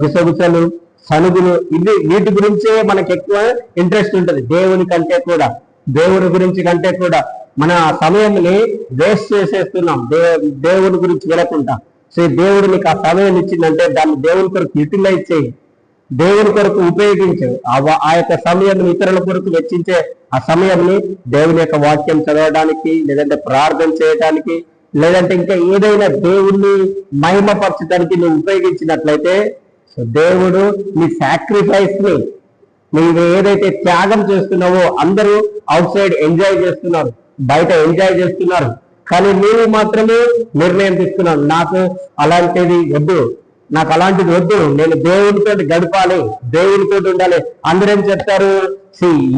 గుసగుసలు, సనుగులు, వీటి గురించే మనకి ఎక్కువ ఇంట్రెస్ట్ ఉంటుంది. దేవుని కంటే కూడా, దేవుని గురించి కంటే కూడా మన సమయంని వేస్ట్ చేసేస్తున్నాం దేవుని గురించి వినకుండా. దేవుడు నీకు ఆ సమయం ఇచ్చిందంటే దాన్ని దేవుని కొరకు యూటిలైజ్ చేయి, దేవుని కొరకు ఉపయోగించు. ఆ యొక్క సమయం ఇతరుల కొరకు వెచ్చించే ఆ సమయంని దేవుని యొక్క వాక్యం చదవడానికి, లేదంటే ప్రార్థన చేయడానికి, లేదంటే ఇంకా ఏదైనా దేవుణ్ణి మహిమపరచడానికి నువ్వు ఉపయోగించినట్లయితే దేవుడు నీ సాక్రిఫైస్ ని, నువ్వు ఏదైతే త్యాగం చేస్తున్నావో, అందరూ అవుట్ సైడ్ ఎంజాయ్ చేస్తున్నారు, బయట ఎంజాయ్ చేస్తున్నారు, కానీ నీవు మాత్రమే నిర్ణయం తీసుకున్నావు, నాకు అలాంటిది వద్దు, నాకు అలాంటిది వద్దు, నేను దేవునితో గడపాలి, దేవునితో ఉండాలి. అందరేం చెప్తారు,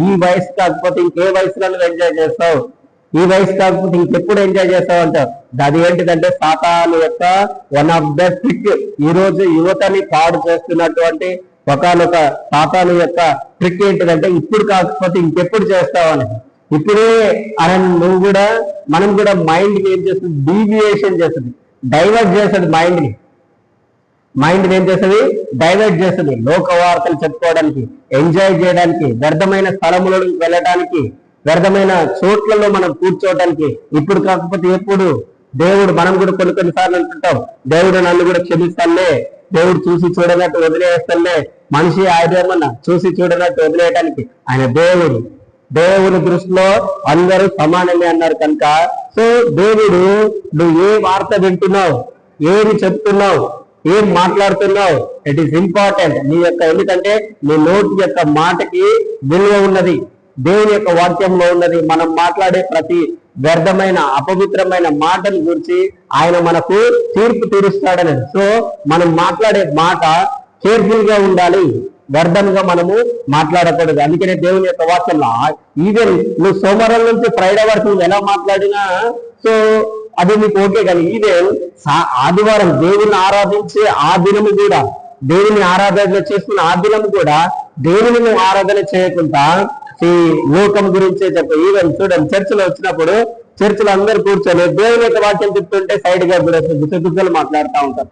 ఈ వయసు కాకపోతే ఇంకే వయసులో నువ్వు ఎంజాయ్ చేస్తావు, ఈ వయసు కాకపోతే ఇంకెప్పుడు ఎంజాయ్ చేస్తావు అంటావు. అది ఏంటిదంటే సాతాను యొక్క వన్ ఆఫ్ ద ట్రిక్. ఈ రోజు యువతని పాడు చేస్తున్నటువంటి ఒకనొక సాతాను యొక్క ట్రిక్ ఏంటిదంటే ఇప్పుడు కాకపోతే ఇంకెప్పుడు చేస్తావు అని. ఇప్పుడే అని నువ్వు కూడా, మనం కూడా మైండ్కి ఏం చేస్తుంది, డీవియేషన్ చేస్తుంది, డైవర్ట్ చేస్తుంది మైండ్ని ఏం చేస్తుంది, డైవర్ట్ చేస్తుంది. లోక వార్తలు చెప్పుకోవడానికి, ఎంజాయ్ చేయడానికి, వ్యర్థమైన స్థలములకు వెళ్ళడానికి, వ్యర్థమైన చోట్లలో మనం కూర్చోవడానికి, ఇప్పుడు కాకపోతే ఎప్పుడు. దేవుడు, మనం కూడా కొన్నిసార్లు అనుకుంటాం, దేవుడు నన్ను కూడా క్షమిస్తానులే, దేవుడు చూసి చూడనట్టు వదిలేస్తానులే. మనిషి ఆయనేమన్నా చూసి చూడనట్టు వదిలేయడానికి ఆయన దేవుని దృష్టిలో అందరూ సమానమే అన్నారు కనుక. దేవుడు, నువ్వు ఏ వార్త వింటున్నావు, ఏమి చెప్తున్నావు, ఏం మాట్లాడుతున్నావు, ఇట్ ఈస్ ఇంపార్టెంట్. నీ యొక్క, ఎందుకంటే నీ నోటి యొక్క మాటకి విలువ ఉన్నది, దేవుని యొక్క వాక్యంలో ఉన్నది. మనం మాట్లాడే ప్రతి వ్యర్థమైన అపవిత్రమైన మాటల గురించి ఆయన మనకు తీర్పు తీరుస్తాడని. మనం మాట్లాడే మాట కేర్ఫుల్ గా ఉండాలి, వ్యర్థంగా మనము మాట్లాడకూడదు. అందుకనే దేవుని యొక్క వాక్యంలో ఈవెన్ నువ్వు సోమవారం నుంచి ఫ్రైడే వరకు నువ్వు ఎలా మాట్లాడినా అది నీకు ఓకే. కానీ ఈవెన్ ఆదివారం దేవుని ఆరాధించే ఆ దినము కూడా, దేవుని ఆరాధన చేసుకున్న ఆ దినము కూడా దేవుని నువ్వు ఆరాధన చేయకుండా ఈ లోకం గురించే చెప్ప. ఈవెన్ చూడండి, చర్చిలో వచ్చినప్పుడు చర్చిలో అందరూ కూర్చొని దేవుని యొక్క వాక్యం చెప్తుంటే సైడ్ గా గుసగుసలు మాట్లాడుతూ ఉంటారు.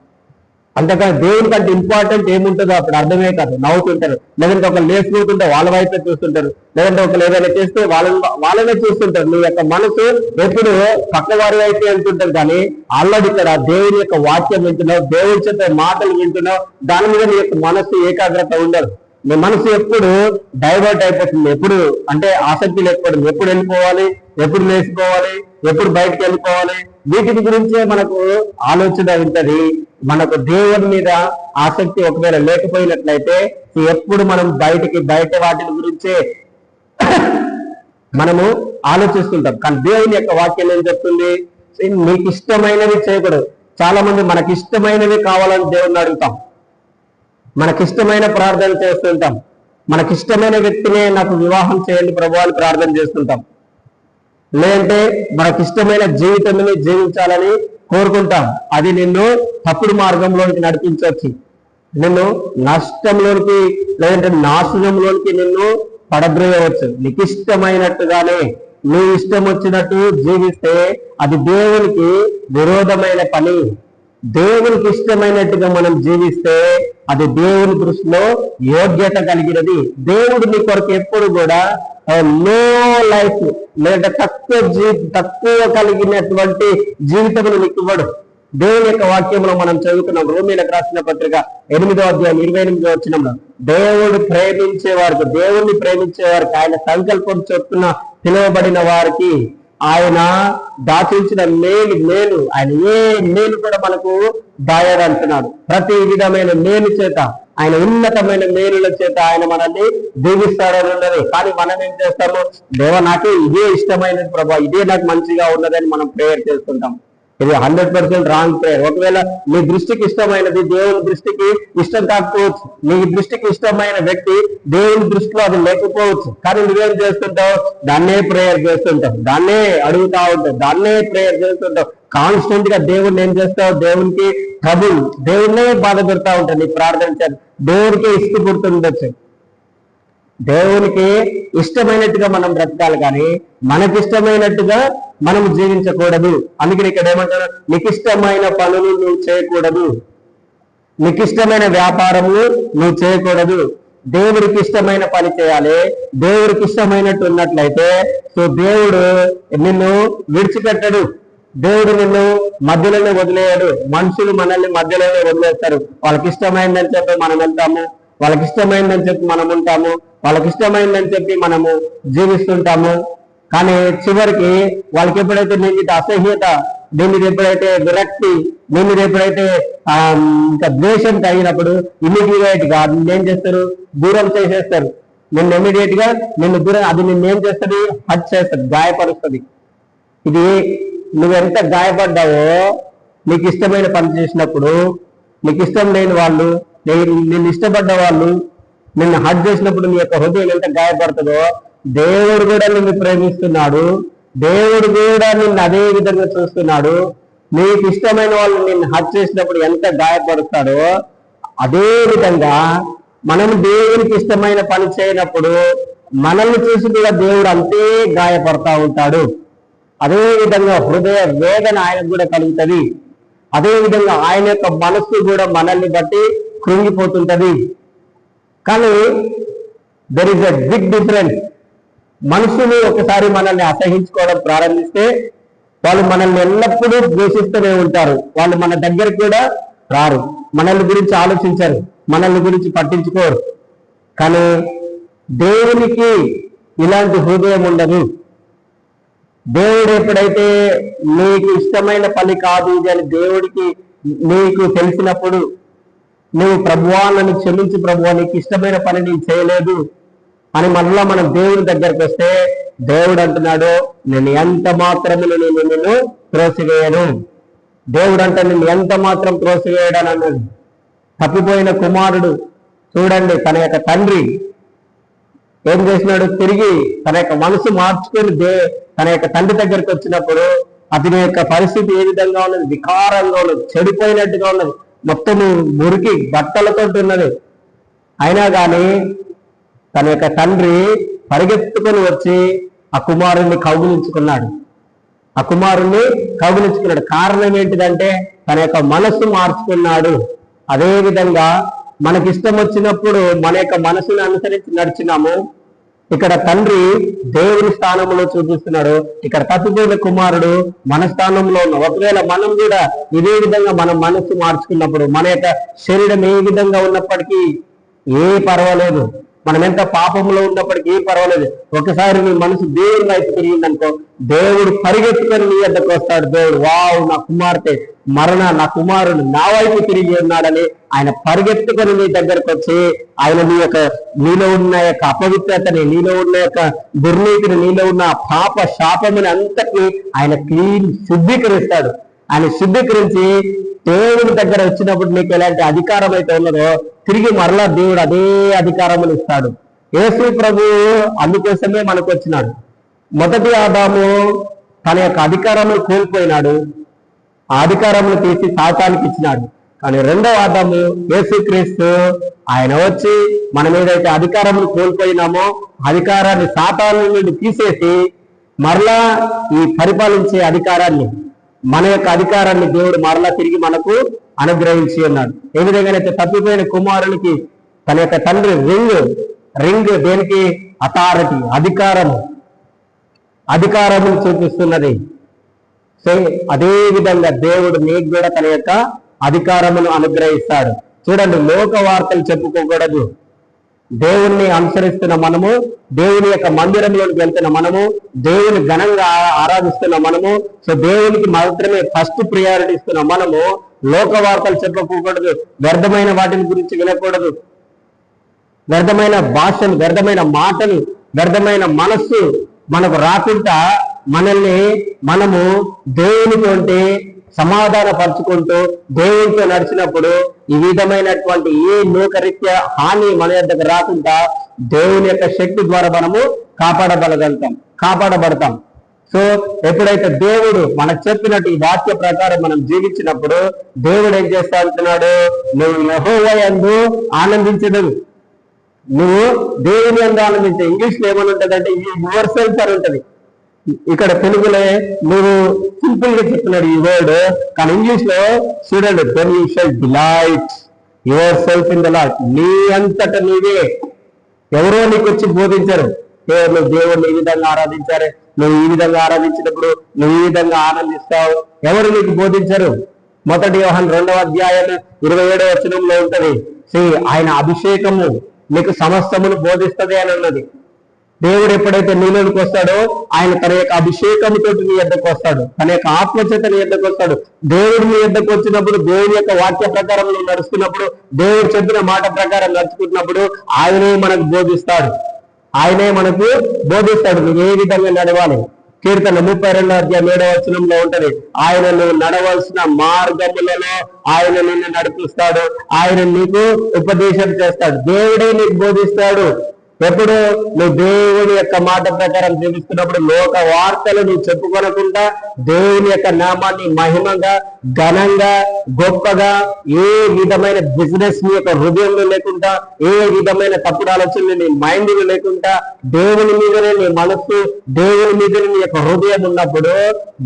అంతేకాని దేవుని కంటే ఇంపార్టెంట్ ఏముంటుందో అప్పుడు అర్థమే కాదు, నవ్వుతుంటారు. లేదంటే ఒకరు లేచిపోతుంటే వాళ్ళ వైపే చూస్తుంటారు, లేదంటే ఒకరు ఏదైనా చేస్తే వాళ్ళనే చూస్తుంటారు. నీ యొక్క మనసు ఎప్పుడు పక్కవారి వైపు వెళ్తుంటారు. కానీ ఆల్రెడీ ఇక్కడ దేవుని యొక్క వాక్యం వింటున్నావు, దేవుడి చేత మాటలు వింటున్నావు, దాని మీద నీ యొక్క మనసు ఏకాగ్రత ఉండదు. నీ మనసు ఎప్పుడు డైవర్ట్ అయిపోతుంది, ఎప్పుడు అంటే ఆసక్తి లేకపోవడం, ఎప్పుడు వెళ్ళిపోవాలి, ఎప్పుడు లేచిపోవాలి, ఎప్పుడు బయటకు వెళ్ళిపోవాలి, వీటి గురించే మనకు ఆలోచన ఉంటది. మనకు దేవుని మీద ఆసక్తి ఒకవేళ లేకపోయినట్లయితే ఎప్పుడు మనం బయట వాటి గురించే మనము ఆలోచిస్తుంటాం. కానీ దేవుని యొక్క వాక్యం ఏం చెప్తుంది, నీకు ఇష్టమైనవి చేయకూడదు. చాలా మంది మనకి ఇష్టమైనవి కావాలని దేవుణ్ణి అడుగుతాం, మనకిష్టమైన ప్రార్థన చేస్తుంటాం, మనకిష్టమైన వ్యక్తినే నాకు వివాహం చేయండి ప్రభు అని ప్రార్థన చేస్తుంటాం. లేదంటే మనకి ఇష్టమైన జీవితాన్ని జీవించాలని కోరుకుంటాం. అది నిన్ను తప్పుడు మార్గంలోనికి నడిపించవచ్చు, నిన్ను నష్టంలోనికి లేదంటే నాశనంలోనికి నిన్ను పడద్రోయవచ్చు. నీకు ఇష్టమైనట్టుగానే నువ్వు ఇష్టం వచ్చినట్టు జీవిస్తే అది దేవునికి విరోధమైన పని. దేవునికి ఇష్టమైనట్టుగా మనం జీవిస్తే అది దేవుని దృష్టిలో యోగ్యత కలిగినది. దేవుడు నీ కొరకు ఎప్పుడు కూడా లో లైఫ్ లేదంటే తక్కువ కలిగినటువంటి జీవితమును నీకు ఇవ్వడు. దేవుని యొక్క వాక్యంలో మనం చదువుకున్నాం, రోమీలకు రాసిన పత్రిక 8వ అధ్యాయం 28వ వచనంలో, దేవుడు ప్రేమించేవారికి, దేవుణ్ణి ప్రేమించేవారికి, ఆయన సంకల్పం చొప్పున పిలువబడిన వారికి ఆయన దాచించిన మేలు ఆయన ఏ మేలు కూడా మనకు దాయాడంటున్నాడు. ప్రతి విధమైన మేలు చేత, ఆయన ఉన్నతమైన మేలుల చేత ఆయన మనల్ని దీవిస్తాడని ఉన్నది. కానీ మనం ఏం చేస్తాము, దేవా నాకే ఇదే ఇష్టమైనది ప్రభా, ఇదే నాకు మంచిగా ఉన్నదని మనం ప్రేయర్ చేస్తుంటాం. ఇది 100% రాంగ్ ప్రేయర్. ఒకవేళ నీ దృష్టికి ఇష్టమైనది దేవుని దృష్టికి ఇష్టం కాకపోవచ్చు, నీ దృష్టికి ఇష్టమైన వ్యక్తి దేవుని దృష్టిలో అది లేకపోవచ్చు. కానీ నువ్వేం చేస్తుంటావు, దాన్నే ప్రేయర్ చేస్తుంటావు, దాన్నే అడుగుతా ఉంటావు, దాన్నే ప్రేయర్ చేస్తుంటావు. కాన్స్టెంట్ గా దేవుణ్ణి ఏం చేస్తావు, దేవునికి ట్రబుల్, దేవుణ్ణే బాధ పెడతా ఉంటావు. నీ ప్రార్థన దేవునికే ఇష్టపడుతుండొచ్చు. దేవునికి ఇష్టమైనట్టుగా మనం బ్రతకాలి, కానీ మనకిష్టమైనట్టుగా మనం జీవించకూడదు. అందుకని ఇక్కడ ఏమంటారు, నీకు ఇష్టమైన పనులు నువ్వు చేయకూడదు, నీకు ఇష్టమైన వ్యాపారము నువ్వు చేయకూడదు. దేవుడికి ఇష్టమైన పని చేయాలి. దేవుడికి ఇష్టమైనట్టు ఉన్నట్లయితే సో దేవుడు నిన్ను విడిచిపెట్టడు, దేవుడు నిన్ను మధ్యలోనే వదిలేయడు. మనుషులు మనల్ని మధ్యలోనే వదిలేస్తారు. వాళ్ళకి ఇష్టమైందని చెప్పి మనం వెళ్తాము, వాళ్ళకి ఇష్టమైందని చెప్పి మనం ఉంటాము, వాళ్ళకి ఇష్టమైందని చెప్పి మనము జీవిస్తుంటాము. కానీ చివరికి వాళ్ళకి ఎప్పుడైతే నీ మీద అసహ్యత, నీ మీద ఎప్పుడైతే విరక్తి, నీ మీద ఎప్పుడైతే ఇంకా ద్వేషం కలిగినప్పుడు ఇమీడియట్ గా నిన్నేం చేస్తారు, దూరం చేసేస్తారు. నిన్ను ఇమీడియట్ గా నిన్ను దూరం, అది నిన్నేం చేస్తుంది, హర్ట్ చేస్తుంది, గాయపరుస్తుంది. ఇది నువ్వెంత గాయపడ్డావో, నీకు ఇష్టమైన పని చేసినప్పుడు నీకు ఇష్టం లేని వాళ్ళు, నిన్ను ఇష్టపడ్డ వాళ్ళు నిన్ను హర్ట్ చేసినప్పుడు నీ యొక్క హృదయం ఎంత గాయపడుతుందో, దేవుడు కూడా నిన్ను ప్రేమిస్తున్నాడు, దేవుడు కూడా నిన్ను అదే విధంగా చూస్తున్నాడు. నీకు ఇష్టమైన వాళ్ళు నిన్ను హర్ట్ చేసినప్పుడు ఎంత గాయపడుతాడో, అదే విధంగా మనం దేవునికి ఇష్టమైన పని చేయనప్పుడు మనల్ని చూసి కూడా దేవుడు అంతే గాయపడతా ఉంటాడు. అదే విధంగా హృదయ వేదన ఆయనకు కూడా కలుగుతుంది. అదే విధంగా ఆయన యొక్క మనస్సు కూడా మనల్ని బట్టి కృంగిపోతుంటది. కానీ there is a big difference. మనుషులు ఒకసారి మనల్ని అసహించుకోవడం ప్రారంభిస్తే వాళ్ళు మనల్ని ఎల్లప్పుడూ ద్వేషిస్తూనే ఉంటారు. వాళ్ళు మన దగ్గరికి కూడా రారు, మనల్ని గురించి ఆలోచించరు, మనల్ని గురించి పట్టించుకోరు. కానీ దేవునికి ఇలాంటి హృదయం ఉండదు. దేవుడు ఎప్పుడైతే నీకు ఇష్టమైన పని కాదు ఇది అని దేవుడికి నీకు తెలిసినప్పుడు, నువ్వు ప్రభువా నన్ను క్షమించి ప్రభువా, నీకు ఇష్టమైన పని నేను చేయలేదు అని మళ్ళా మనం దేవుడి దగ్గరికి వస్తే దేవుడు అంటున్నాడు, నేను ఎంత మాత్రము నిన్ను త్రోసివేయను. దేవుడు అంటే నిన్ను ఎంత మాత్రం త్రోసివేయడని అన్నాడు. తప్పిపోయిన కుమారుడు చూడండి, తన యొక్క తండ్రి ఏం చేసినాడు, తిరిగి తన యొక్క మనసు మార్చుకొని తన యొక్క తండ్రి దగ్గరికి వచ్చినప్పుడు అతని యొక్క పరిస్థితి ఏ విధంగా ఉన్నది, వికారంగా ఉన్నది, చెడిపోయినట్టుగా ఉన్నది, మొత్తము మురికి బట్టలతో ఉన్నది. అయినా కానీ తన యొక్క తండ్రి పరిగెత్తుకొని వచ్చి ఆ కుమారుణ్ణి కౌగిలించుకున్నాడు. కారణం ఏంటిదంటే తన యొక్క మనస్సు మార్చుకున్నాడు. అదే విధంగా మనకిష్టం వచ్చినప్పుడు మన యొక్క మనసుని అనుసరించి నడిచినాము. ఇక్కడ తండ్రి దేవుని స్థానంలో చూపిస్తున్నాడు, ఇక్కడ తప్పిపోయిన కుమారుడు మన స్థానంలో ఉన్న. ఒకవేళ మనం కూడా ఇదే విధంగా మనం మనస్సు మార్చుకున్నప్పుడు, మన యొక్క శరీరం ఏ విధంగా ఉన్నప్పటికీ ఏ పర్వాలేదు, మనం ఎంత పాపంలో ఉన్నప్పటికీ ఏం పర్వాలేదు. ఒకసారి నీ మనసు దేవుని వైపు తిరిగిందనుకో, దేవుడు పరిగెత్తుకొని నీ వద్దకు వస్తాడు. దేవుడు వావ్, నా కుమార్తె నా కుమారుడు నా వైపు తిరిగి ఉన్నాడని ఆయన పరిగెత్తుకొని నీ దగ్గరకు వచ్చి ఆయన నీలో ఉన్న యొక్క అపవిత్రతని, నీలో ఉన్న యొక్క దుర్నీతిని, నీలో ఉన్న పాప శాపముని అంతటి ఆయన శుద్ధీకరిస్తాడు. ఆయన శుద్ధీకరించి దేవుని దగ్గర వచ్చినప్పుడు నీకు ఎలాంటి అధికారం అయితే ఉన్నదో తిరిగి మరలా దేవుడు అదే అధికారములు ఇస్తాడు. యేసు ప్రభువు అందుకోసమే మనకు వచ్చినాడు. మొదటి ఆదాము తన యొక్క అధికారమును కోల్పోయినాడు, ఆ అధికారమును తీసి సాతానికి ఇచ్చినాడు. కానీ రెండవ ఆదాము యేసుక్రీస్తు, ఆయన వచ్చి మనం ఏదైతే అధికారమును కోల్పోయినామో అధికారాన్ని సాతాను నుండి తీసేసి మరలా ఈ పరిపాలించే అధికారాన్ని, మన యొక్క అధికారాన్ని దేవుడు మరలా తిరిగి మనకు అనుగ్రహించి ఉన్నాడు. ఏ విధంగానైతే తప్పిపోయిన కుమారునికి తన యొక్క తండ్రి రింగ్ దేనికి? అథారిటీ, అధికారము చూపిస్తున్నది. సో అదే విధంగా దేవుడు నీకు కూడా తన యొక్క అధికారమును అనుగ్రహిస్తాడు. చూడండి, లోక వార్తలు చెప్పుకోకూడదు. దేవుణ్ణి అనుసరిస్తున్న మనము, దేవుని యొక్క మందిరంలోకి వెళ్తున్న మనము, దేవుని ఘనంగా ఆరాధిస్తున్న మనము, సో దేవునికి మాత్రమే ఫస్ట్ ప్రియారిటీ ఇస్తున్న మనము లోక వార్తలు చెప్పుకోకూడదు. వ్యర్థమైన వాటిని గురించి వినకూడదు. వ్యర్థమైన భాషలు, వ్యర్థమైన మాటలు, వ్యర్థమైన మనస్సు మనకు రాకుండా మనము దేవునితోటి సమాధాన పరుచుకుంటూ దేవునితో నడిచినప్పుడు ఈ విధమైనటువంటి ఏ లోకరీత్యా హాని మన యొద్దకు రాకుండా దేవుని యొక్క శక్తి ద్వారా మనము కాపాడబడతాం. సో ఎప్పుడైతే దేవుడు మనకు చెప్పినట్టు ఈ వాక్య ప్రకారం మనం జీవించినప్పుడు దేవుడు ఏం చేస్తా అంటున్నాడు? నువ్వు యెహోవా యందు ఆనందించదు, నువ్వు దేవుని యందు ఆనందించే. ఇంగ్లీష్ లో ఏమని ఉంటదంటే యువర్ సెల్ఫ్ అని ఉంటది. ఇక్కడ తెలుగులో నువ్వు సింపుల్ గా చెప్తున్నాడు ఈ వర్డ్, కానీ ఇంగ్లీష్ లో చూడండి, then you shall delight yourself in the Lord. నీ అంతట నీవే, ఎవరో నీకు వచ్చి బోధించరు. నువ్వు దేవుడిని ఈ విధంగా ఆరాధించారు, నువ్వు ఈ విధంగా ఆరాధించినప్పుడు నువ్వు ఈ విధంగా ఆనందిస్తావు, ఎవరు నీకు బోధించరు. మొదటి యోహాను 2వ అధ్యాయం 27వ వచనంలో ఉంటది, ఆయన అభిషేకము నీకు సమస్తమును బోధిస్తుంది అని అన్నది. దేవుడు ఎప్పుడైతే నీలోకి వస్తాడో ఆయన తన యొక్క అభిషేకంతో నీ యొద్దకు వస్తాడు, తన యొక్క ఆత్మచేత నీ యొద్దకు వస్తాడు. దేవుడు నీ యొద్దకు వచ్చినప్పుడు, దేవుని యొక్క వాక్య ప్రకారం నువ్వు నడుస్తున్నప్పుడు, దేవుడు చెప్పిన మాట ప్రకారం నడుచుకుంటున్నప్పుడు ఆయనే మనకు బోధిస్తాడు. నువ్వు ఏ విధంగా నడవాలి. కీర్తన 32వ అధ్యాయం 7వ వచనంలో ఉంటది, ఆయన నువ్వు నడవలసిన మార్గములలో ఆయన నిన్ను నడిపిస్తాడు, ఆయన నీకు ఉపదేశం చేస్తాడు. దేవుడే నీకు బోధిస్తాడు. ఎప్పుడు నువ్వు దేవుని యొక్క మాట ప్రకారం జీవిస్తున్నప్పుడు లోక వార్తలు నువ్వు చెప్పుకోనకుండా దేవుని యొక్క నామాన్ని మహిమగా, ఘనంగా, గొప్పగా, ఏ విధమైన బిజినెస్ నీ యొక్క హృదయంలో లేకుండా, ఏ విధమైన తప్పుడు ఆలోచనలు నీ మైండ్ లేకుండా, దేవుని మీదనే నీ మనస్సు, దేవుని మీదనే నీ యొక్క హృదయం ఉన్నప్పుడు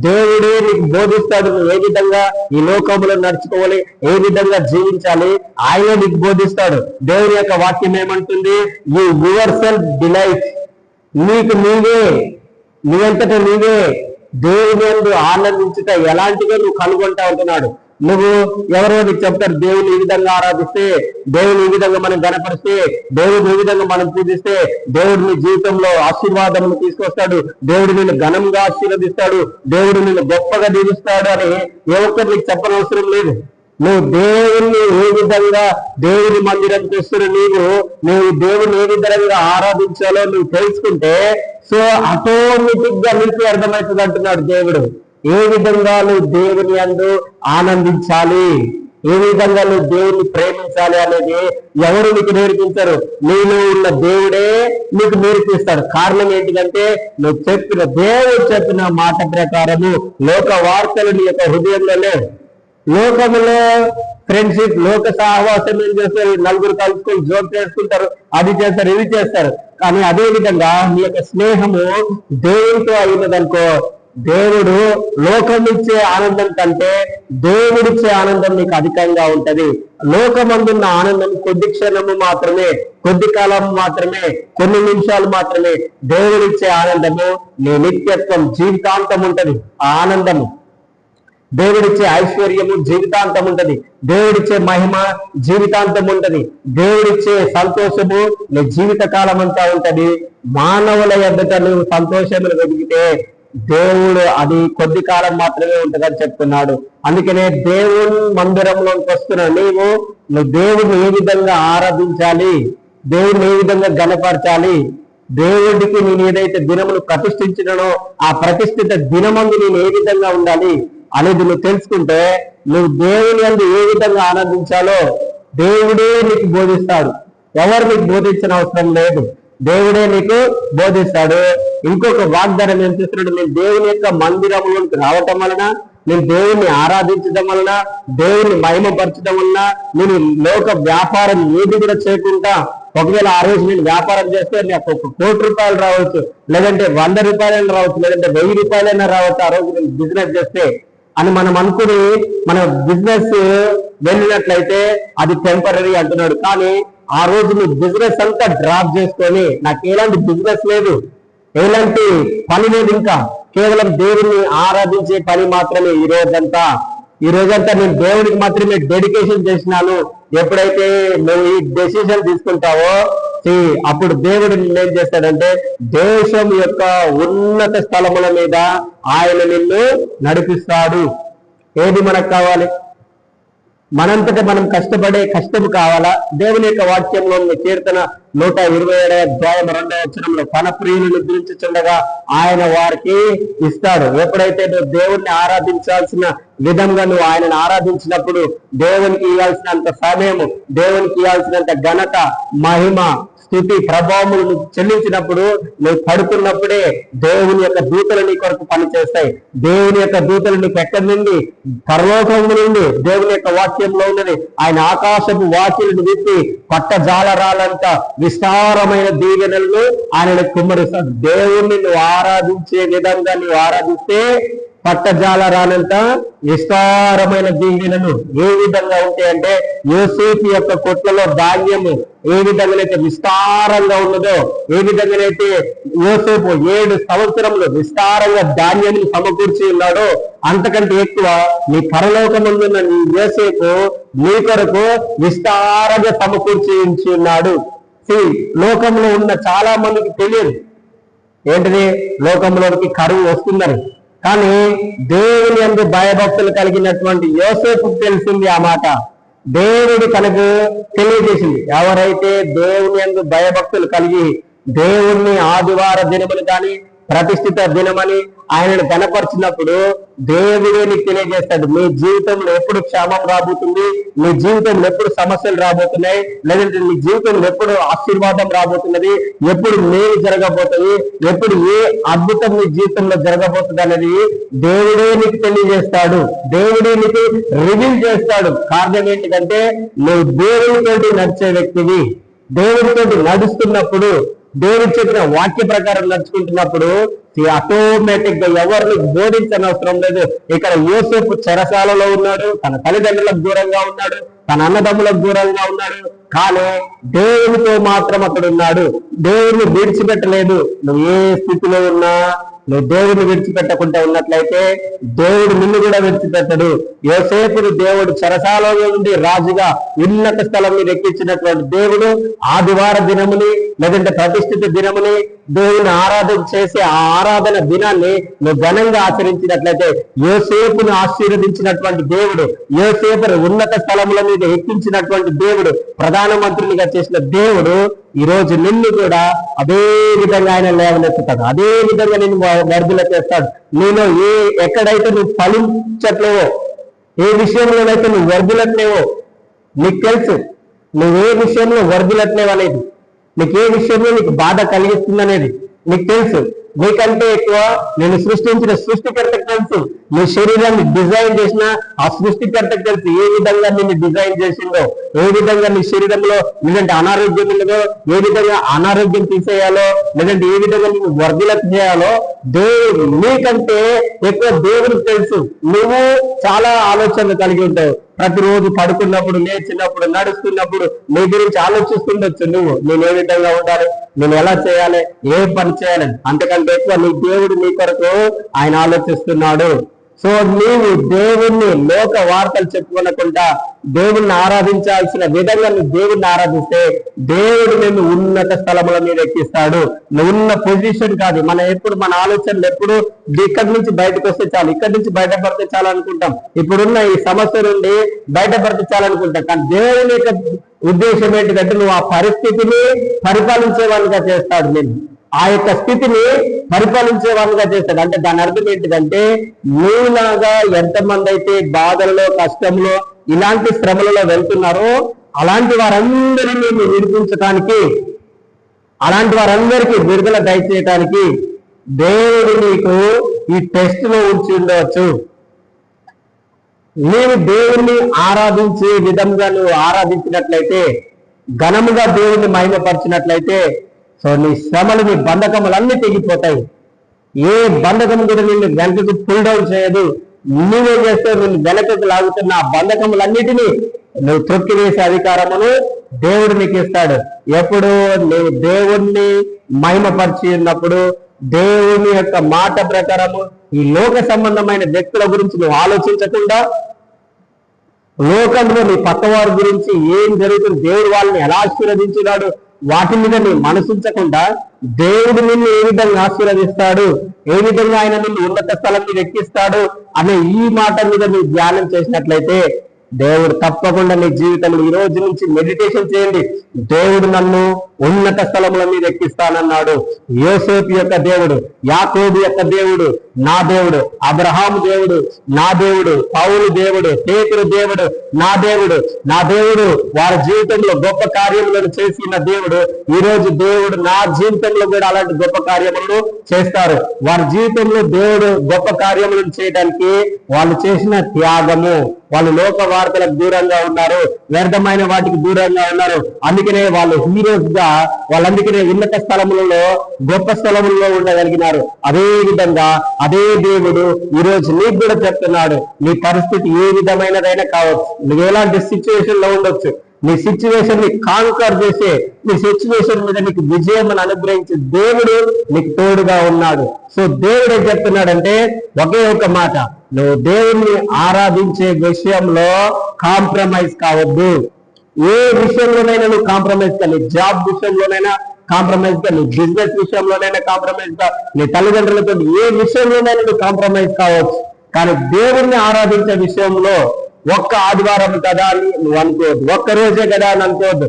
దేవుడే నీకు బోధిస్తాడు. నువ్వు ఏ విధంగా ఈ లోకంలో నడుచుకోవాలి, ఏ విధంగా జీవించాలి, ఆయన నీకు బోధిస్తాడు. దేవుని యొక్క వాక్యం ఏమంటుంది? యువర్ సెల్ఫ్ డిలైట్, నీవంతట నీవే దేవుని యందు ఆనందించుట ఎలాంటిగా నువ్వు కనుగొంటా ఉంటున్నాడు. నువ్వు ఎవరో నీకు చెప్తారు, దేవుని ఈ విధంగా ఆరాధిస్తే, దేవుని ఈ విధంగా మనం గణపరిస్తే, దేవుని ఈ విధంగా మనం పూజిస్తే దేవుడు నీ జీవితంలో ఆశీర్వాదమును తీసుకొస్తాడు, దేవుడు నిన్ను ఘనంగా ఆశీర్వదిస్తాడు, దేవుడు నిన్ను గొప్పగా దీవిస్తాడు అని ఏ ఒక్కరు నీకు చెప్పనవసరం లేదు. నువ్వు దేవుణ్ణి ఏ విధంగా, దేవుని మందిరం చేస్తున్న నువ్వు దేవుని ఏ విధంగా ఆరాధించాలో నువ్వు తెలుసుకుంటే సో ఆటోమేటిక్ గా నీకు అర్థమవుతుంది అంటున్నాడు దేవుడు. ఏ విధంగా నువ్వు దేవుని యందు ఆనందించాలి, ఏ విధంగా నువ్వు దేవుని ప్రేమించాలి అనేది ఎవరు నీకు నేర్పించరు, నీలో ఉన్న దేవుడే నీకు నేర్పిస్తాడు. కారణం ఏంటిదంటే దేవుడు చెప్పిన మాట ప్రకారము లోక వార్తలు నీ యొక్క హృదయంలో లేవు. లోకములో ఫ్రెండ్షిప్, లోక సహవాసం ఏం చేస్తారు? నలుగురు కలుసుకొని జోక్ చేసుకుంటారు, అది చేస్తారు, ఇది చేస్తారు. కానీ అదే విధంగా నీ యొక్క స్నేహము దేవునితో అయినదనుకో, దేవుడు లోకమిచ్చే ఆనందం కంటే దేవుడిచ్చే ఆనందం నీకు అధికంగా ఉంటది. లోకమందున్న ఆనందం కొద్ది క్షణము మాత్రమే, కొద్ది కాలం మాత్రమే, కొన్ని నిమిషాలు మాత్రమే. దేవుడిచ్చే ఆనందము నీ నిత్యత్వం, జీవితాంతం ఉంటది. ఆ ఆనందము, దేవుడిచ్చే ఐశ్వర్యము జీవితాంతం ఉంటది, దేవుడిచ్చే మహిమ జీవితాంతం ఉంటది, దేవుడిచ్చే సంతోషము నీ జీవిత కాలం అంతా ఉంటది. మానవుల ఎదుట నువ్వు సంతోషములు వెతికితే దేవుడు అది కొద్ది కాలం మాత్రమే ఉంటుందని చెప్తున్నాడు. అందుకనే దేవుని మందిరంలోకి వస్తున్న నువ్వు దేవుడిని ఏ విధంగా ఆరాధించాలి, దేవుడిని ఏ విధంగా గణపరచాలి, దేవుడికి నేను ఏదైతే దినమును ప్రతిష్ఠించినో ఆ ప్రతిష్ఠిత దినమందు నేను ఏ విధంగా ఉండాలి అనేది నువ్వు తెలుసుకుంటే నువ్వు దేవుని యందు ఏ విధంగా ఆనందించాలో దేవుడే నీకు బోధిస్తాడు. ఎవరు నీకు బోధించిన అవసరం లేదు. దేవుడే నీకు బోధిస్తాడు. ఇంకొక వాగ్దానం ఏం చేస్తున్నాడు, నేను దేవుని యొక్క మందిరంలోకి రావటం వలన, నేను దేవుణ్ణి ఆరాధించడం వలన, దేవుని మహిమపరచడం వలన, నేను లోక వ్యాపారం ఏది కూడా చేయకుండా, ఒకవేళ ఆ రోజు నేను వ్యాపారం చేస్తే నాకు ₹1,00,00,000 రావచ్చు, లేదంటే ₹100 రావచ్చు, లేదంటే ₹1000 రావచ్చు, ఆ రోజు నేను బిజినెస్ చేస్తే అని మనం అనుకుని మన బిజినెస్ వెళ్ళినట్లయితే అది టెంపరీ అంటున్నాడు. కానీ ఆ రోజు నువ్వు బిజినెస్ అంతా డ్రాప్ చేసుకొని, నాకు ఎలాంటి బిజినెస్ లేదు, ఎలాంటి పని లేదు, ఇంకా కేవలం దేవుణ్ణి ఆరాధించే పని మాత్రమే ఈ రోజంతా నేను దేవుడికి మాత్రమే డెడికేషన్ చేసినాను, ఎప్పుడైతే నువ్వు ఈ డెసిషన్ తీసుకుంటావో అప్పుడు దేవుడు ఏం చేస్తాడంటే దేశం యొక్క ఉన్నత స్థలముల మీద ఆయన నిన్ను నడిపిస్తాడు. ఏది మనకు కావాలి? మనంతటా మనం కష్టపడే కష్టము కావాలా? దేవుని యొక్క వాక్యంలో ఉన్న కీర్తన 127:2 తన ప్రియులను నిద్రించుచుండగా ఆయన వారికి ఇస్తాడు. ఎప్పుడైతే నువ్వు దేవుణ్ణి ఆరాధించాల్సిన విధంగా నువ్వు ఆయనను ఆరాధించినప్పుడు, దేవునికి ఇవ్వాల్సినంత సమయము, దేవునికి ఇవ్వాల్సినంత ఘనత, మహిమ, స్థుతి, ప్రభావములు చెల్లించినప్పుడు, నువ్వు పడుకున్నప్పుడే దేవుని యొక్క దూతలు నీ కొరకు పనిచేస్తాయి. దేవుని యొక్క దూతలు నీకు ఎక్కడి నుండి? పరలోకము నుండి. దేవుని యొక్క వాక్యంలో ఉన్నది, ఆయన ఆకాశపు వాకిలను విప్పి పట్టజాలరాలంత విస్తారమైన దీవెనలను ఆయనను కుమ్మరిస్తాడు. దేవుణ్ణి నువ్వు ఆరాధించే విధంగా నువ్వు ఆరాధిస్తే పట్టజాలరానంత విస్తారమైన దీవెనలు ఏ విధంగా ఉంటాయంటే, యోసేపు యొక్క కొట్లలో ధాన్యము ఏ విధంగానైతే విస్తారంగా ఉన్నదో, ఏ విధంగానైతే యోసేపు 7 సంవత్సరములు విస్తారంగా ధాన్యాన్ని సమకూర్చి ఉన్నాడో, అంతకంటే ఎక్కువ నీ పరలోకమున్న నీ యోసేపు నీ కొరకు విస్తారంగా సమకూర్చి ఉన్నాడు. లోకంలో ఉన్న చాలా మందికి తెలియదు ఏంటిది, లోకంలోకి కరువు వస్తుందని. కానీ దేవుని యందు భయభక్తులు కలిగినటువంటి యోసేపుకు తెలిసింది ఆ మాట. దేవుడు తనకు తెలియజేసింది. ఎవరైతే దేవుని యందు భయభక్తులు కలిగి దేవుణ్ణి ఆదివార దినములు కానీ ప్రతిష్ఠిత దినమని ఆయనను గణపరిచినప్పుడు దేవుడే నీకు తెలియజేస్తాడు, మీ జీవితంలో ఎప్పుడు క్షేమం రాబోతుంది, మీ జీవితంలో ఎప్పుడు సమస్యలు రాబోతున్నాయి, లేదంటే నీ జీవితంలో ఎప్పుడు ఆశీర్వాదం రాబోతున్నది, ఎప్పుడు మేలు జరగబోతుంది, ఎప్పుడు ఏ అద్భుతం నీ జీవితంలో జరగబోతుంది అనేది దేవుడే నీకు తెలియజేస్తాడు. దేవుడే నీకు రివీల్ చేస్తాడు. కారణం ఏంటిదంటే నువ్వు దేవుడితోటి నడిచే వ్యక్తివి. దేవుడితోటి నడుస్తున్నప్పుడు, దేవుడు చెప్పిన వాక్య ప్రకారం నడుచుకుంటున్నప్పుడు ఆటోమేటిక్ గా ఎవరిని బోధించని అవసరం లేదు. ఇక్కడ యోసేపు చెరసాలలో ఉన్నాడు, తన తల్లిదండ్రులకు దూరంగా ఉన్నాడు, తన అన్నదమ్ములకు దూరంగా ఉన్నాడు, కానీ దేవునితో మాత్రం అక్కడ ఉన్నాడు. దేవుడిని విడిచిపెట్టలేదు. నువ్వు ఏ స్థితిలో ఉన్నా, నువ్వు దేవుడిని విడిచిపెట్టకుండా ఉన్నట్లయితే దేవుడు నిన్ను కూడా విడిచిపెట్టడు. యోసేపుని దేవుడు చెరసాలలో నుండి రాజుగా ఉన్నత స్థలం మీద ఎక్కించినటువంటి దేవుడు ఆదివార దినముని, లేదంటే ప్రతిష్ఠిత దినముని దేవుని ఆరాధన చేసి ఆ ఆరాధన దినాన్ని నువ్వు ఘనంగా ఆచరించినట్లయితే యోసేపును ఆశీర్వదించినటువంటి దేవుడు, యోసేపును ఉన్నత స్థలముల మీద ఎక్కించినటువంటి దేవుడు, ప్రధానమంత్రునిగా చేసిన దేవుడు ఈ రోజు నిన్ను కూడా అదే విధంగా ఆయన లేవనెత్తుతాడు. అదే విధంగా నిన్ను వర్ధుల చేస్తాడు. నేను ఎక్కడైతే నువ్వు ఫలించట్లేవో, ఏ విషయంలోనైతే నువ్వు వర్ధులట్లేవో నీకు తెలుసు. నువ్వే విషయంలో వర్ధులట్లేవు అనేది, నీకు ఏ విషయంలో నీకు బాధ కలిగిస్తుంది అనేది నీకు తెలుసు. నీకంటే ఎక్కువ నేను సృష్టించిన సృష్టికర్తకు తెలుసు. నీ శరీరాన్ని డిజైన్ చేసిన ఆ సృష్టికర్తకు తెలుసు ఏ విధంగా నిన్ను డిజైన్ చేసిందో, ఏ విధంగా నీ శరీరంలో లేదంటే అనారోగ్యం ఉన్నదో, ఏ విధంగా అనారోగ్యం తీసేయాలో, లేదంటే ఏ విధంగా నువ్వు వర్ధులకు చేయాలో దేవుడు నీకంటే ఎక్కువ దేవుడికి తెలుసు. నువ్వు చాలా ఆలోచనలు కలిగి ఉంటావు. ప్రతిరోజు పడుకున్నప్పుడు, లేచినప్పుడు, నడుస్తున్నప్పుడు నీ గురించి ఆలోచిస్తుండొచ్చు. నేను ఏ విధంగా ఉండాలి, నేను ఎలా చేయాలి, ఏ పని చేయాలి, అంతకంటే ఎక్కువ నీ దేవుడు నీ కొరకు ఆయన ఆలోచిస్తున్నాడు. సో నీవు దేవుణ్ణి లోక వార్తలు చెప్పుకోనకుండా దేవుణ్ణి ఆరాధించాల్సిన విధంగా నువ్వు దేవుణ్ణి ఆరాధిస్తే దేవుడు నిన్ను ఉన్నత స్థలముల మీద ఎక్కిస్తాడు. నువ్వు ఉన్న పొజిషన్ కాదు. మన ఆలోచనలు ఎప్పుడు ఇక్కడి నుంచి బయటకు వస్తే చాలు, ఇక్కడి నుంచి బయటపడితే చాలు అనుకుంటాం. ఇప్పుడున్న ఈ సమస్య నుండి బయటపడితే చాలనుకుంటాం. కానీ దేవుని యొక్క ఉద్దేశం ఏంటిదంటే నువ్వు ఆ పరిస్థితిని పరిపాలించే వాళ్ళుగా చేస్తాడు. నేను ఆ యొక్క స్థితిని పరిపాలించే వాళ్ళుగా చేస్తాడు. అంటే దాని అర్థం ఏంటిదంటే నీలాగా ఎంతమంది అయితే బాధల్లో, కష్టంలో, ఇలాంటి శ్రమలలో వెళ్తున్నారో అలాంటి వారందరినీ నువ్వు విడిపించడానికి అలాంటి వారందరికీ విడుదల దయచేయటానికి దేవుడు నీకు ఈ టెస్ట్ లో ఉంచి ఉండవచ్చు. నీవు దేవుణ్ణి ఆరాధించే విధంగా నువ్వు ఆరాధించినట్లయితే, ఘనముగా దేవుణ్ణి మహిమపరిచినట్లయితే, సో నీ శ్రమలు, నీ బంధకములన్నీ తెగిపోతాయి. ఏ బంధకం కూడా నిన్ను వెనకకు పుల్ డౌన్ చేయదు. నువ్వేం చేస్తావు? నిన్ను వెనకకు లాగుతున్న ఆ బంధకములన్నిటినీ నువ్వు త్రొక్కివేసే అధికారమును దేవుడు నీకు ఇస్తాడు. ఎప్పుడు నువ్వు దేవుణ్ణి మహిమపరిచి ఉన్నప్పుడు, దేవుని యొక్క మాట ప్రకారము ఈ లోక సంబంధమైన వ్యక్తుల గురించి నువ్వు ఆలోచించకుండా, లోకంలో నీ పక్కవారి గురించి ఏం జరుగుతుంది, దేవుడు వాళ్ళని ఎలా ఆశీర్వదించినాడు, వాటి మీద నీ మనసుంచకుండా దేవుడు నిన్ను ఏ విధంగా ఆశీర్వదిస్తాడు, ఏ విధంగా ఆయన నిన్ను ఉన్నత స్థలం మీద ఎక్కిస్తాడు అనే ఈ మాట మీద నువ్వు ధ్యానం చేసినట్లయితే దేవుడు తప్పకుండా నీ జీవితంలో ఈ రోజు నుంచి మెడిటేషన్ చేయండి. దేవుడు నన్ను ఉన్నత స్థలముల మీద ఎక్కిస్తానన్నాడు. యోసేపు యొక్క దేవుడు, యాకోబు యొక్క దేవుడు నా దేవుడు, అబ్రహాము దేవుడు నా దేవుడు, పౌలు దేవుడు, పేతురు దేవుడు నా దేవుడు. నా దేవుడు వారి జీవితంలో గొప్ప కార్యములను చేసిన దేవుడు. ఈ రోజు దేవుడు నా జీవితంలో కూడా అలాంటి గొప్ప కార్యములను చేస్తారు. వారి జీవితంలో దేవుడు గొప్ప కార్యములను చేయడానికి వాళ్ళు చేసిన త్యాగము, వాళ్ళు లోక వార్తలకు దూరంగా ఉన్నారు, వ్యర్థమైన వాటికి దూరంగా ఉన్నారు. అందుకనే వాళ్ళు హీరోస్ గా, వాళ్ళందుకనే ఉన్నత స్థలములలో, గొప్ప స్థలములలో ఉండగలిగినారు. అదే విధంగా అదే దేవుడు ఈ రోజు నీకు కూడా చెప్తున్నాడు. నీ పరిస్థితి ఏ విధమైనదైనా కావచ్చు, నువ్వు ఎలాంటి సిచ్యువేషన్ లో ఉండొచ్చు, నీ సిచ్యువేషన్ ని కాంకర్ చేసే, నీ సిచ్యువేషన్ మీద నీకు విజయం అనుగ్రహించే దేవుడు నీకు తోడుగా ఉన్నాడు. సో దేవుడు ఏం చెప్తున్నాడంటే ఒకే ఒక మాట, నువ్వు దేవుణ్ణి ఆరాధించే విషయంలో కాంప్రమైజ్ కావద్దు. ఏ విషయంలోనైనా నువ్వు కాంప్రమైజ్ కా, నీ జాబ్ విషయంలోనైనా కాంప్రమైజ్ గా, నీ బిజినెస్ విషయంలోనైనా కాంప్రమైజ్ గా, నీ తల్లిదండ్రులతో ఏ విషయంలోనైనా నువ్వు కాంప్రమైజ్ కావచ్చు. కానీ దేవుణ్ణి ఆరాధించే విషయంలో ఒక్క ఆదివారం కదా అని నువ్వు అనుకోవద్దు, ఒక్క రోజే కదా అని అనుకోవద్దు.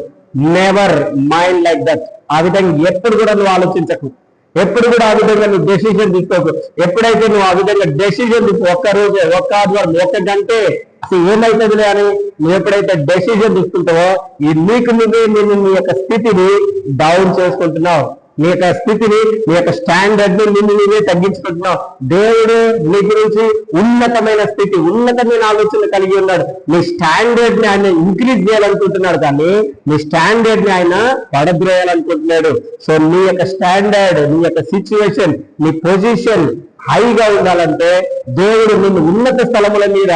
Never mind like that. ఆ విధంగా ఎప్పుడు కూడా నువ్వు ఆలోచించకు, ఎప్పుడు కూడా ఆ విధంగా నువ్వు డెసిషన్ తీసుకోకు. ఎప్పుడైతే నువ్వు ఆ విధంగా డెసిషన్ తీసుకో, ఒక్క రోజే, ఒక్క ఆదివారం, ఒక్క గంటే అసలు ఏమైతుందిలే అని నువ్వు ఎప్పుడైతే డెసిషన్ తీసుకుంటావో, ఈ నీకు నువ్వే నేను నీ యొక్క స్థితిని డౌన్ చేసుకుంటున్నావు, నీ యొక్క స్థితిని, నీ యొక్క స్టాండర్డ్ ని నిన్ను నువ్వే తగ్గించుకుంటున్నావు. దేవుడు నీ గురించి ఉన్నతమైన స్థితి, ఉన్నతమైన ఆలోచన కలిగి ఉన్నాడు. నీ స్టాండర్డ్ ని ఆయన ఇంక్రీజ్ చేయాలనుకుంటున్నాడు, కానీ నీ స్టాండర్డ్ ని ఆయన పడద్రోయాలనుకుంటున్నాడు. సో నీ యొక్క స్టాండర్డ్, నీ యొక్క సిచ్యువేషన్, నీ పొజిషన్ హైగా ఉండాలంటే, దేవుడు నిన్ను ఉన్నత స్థలముల మీద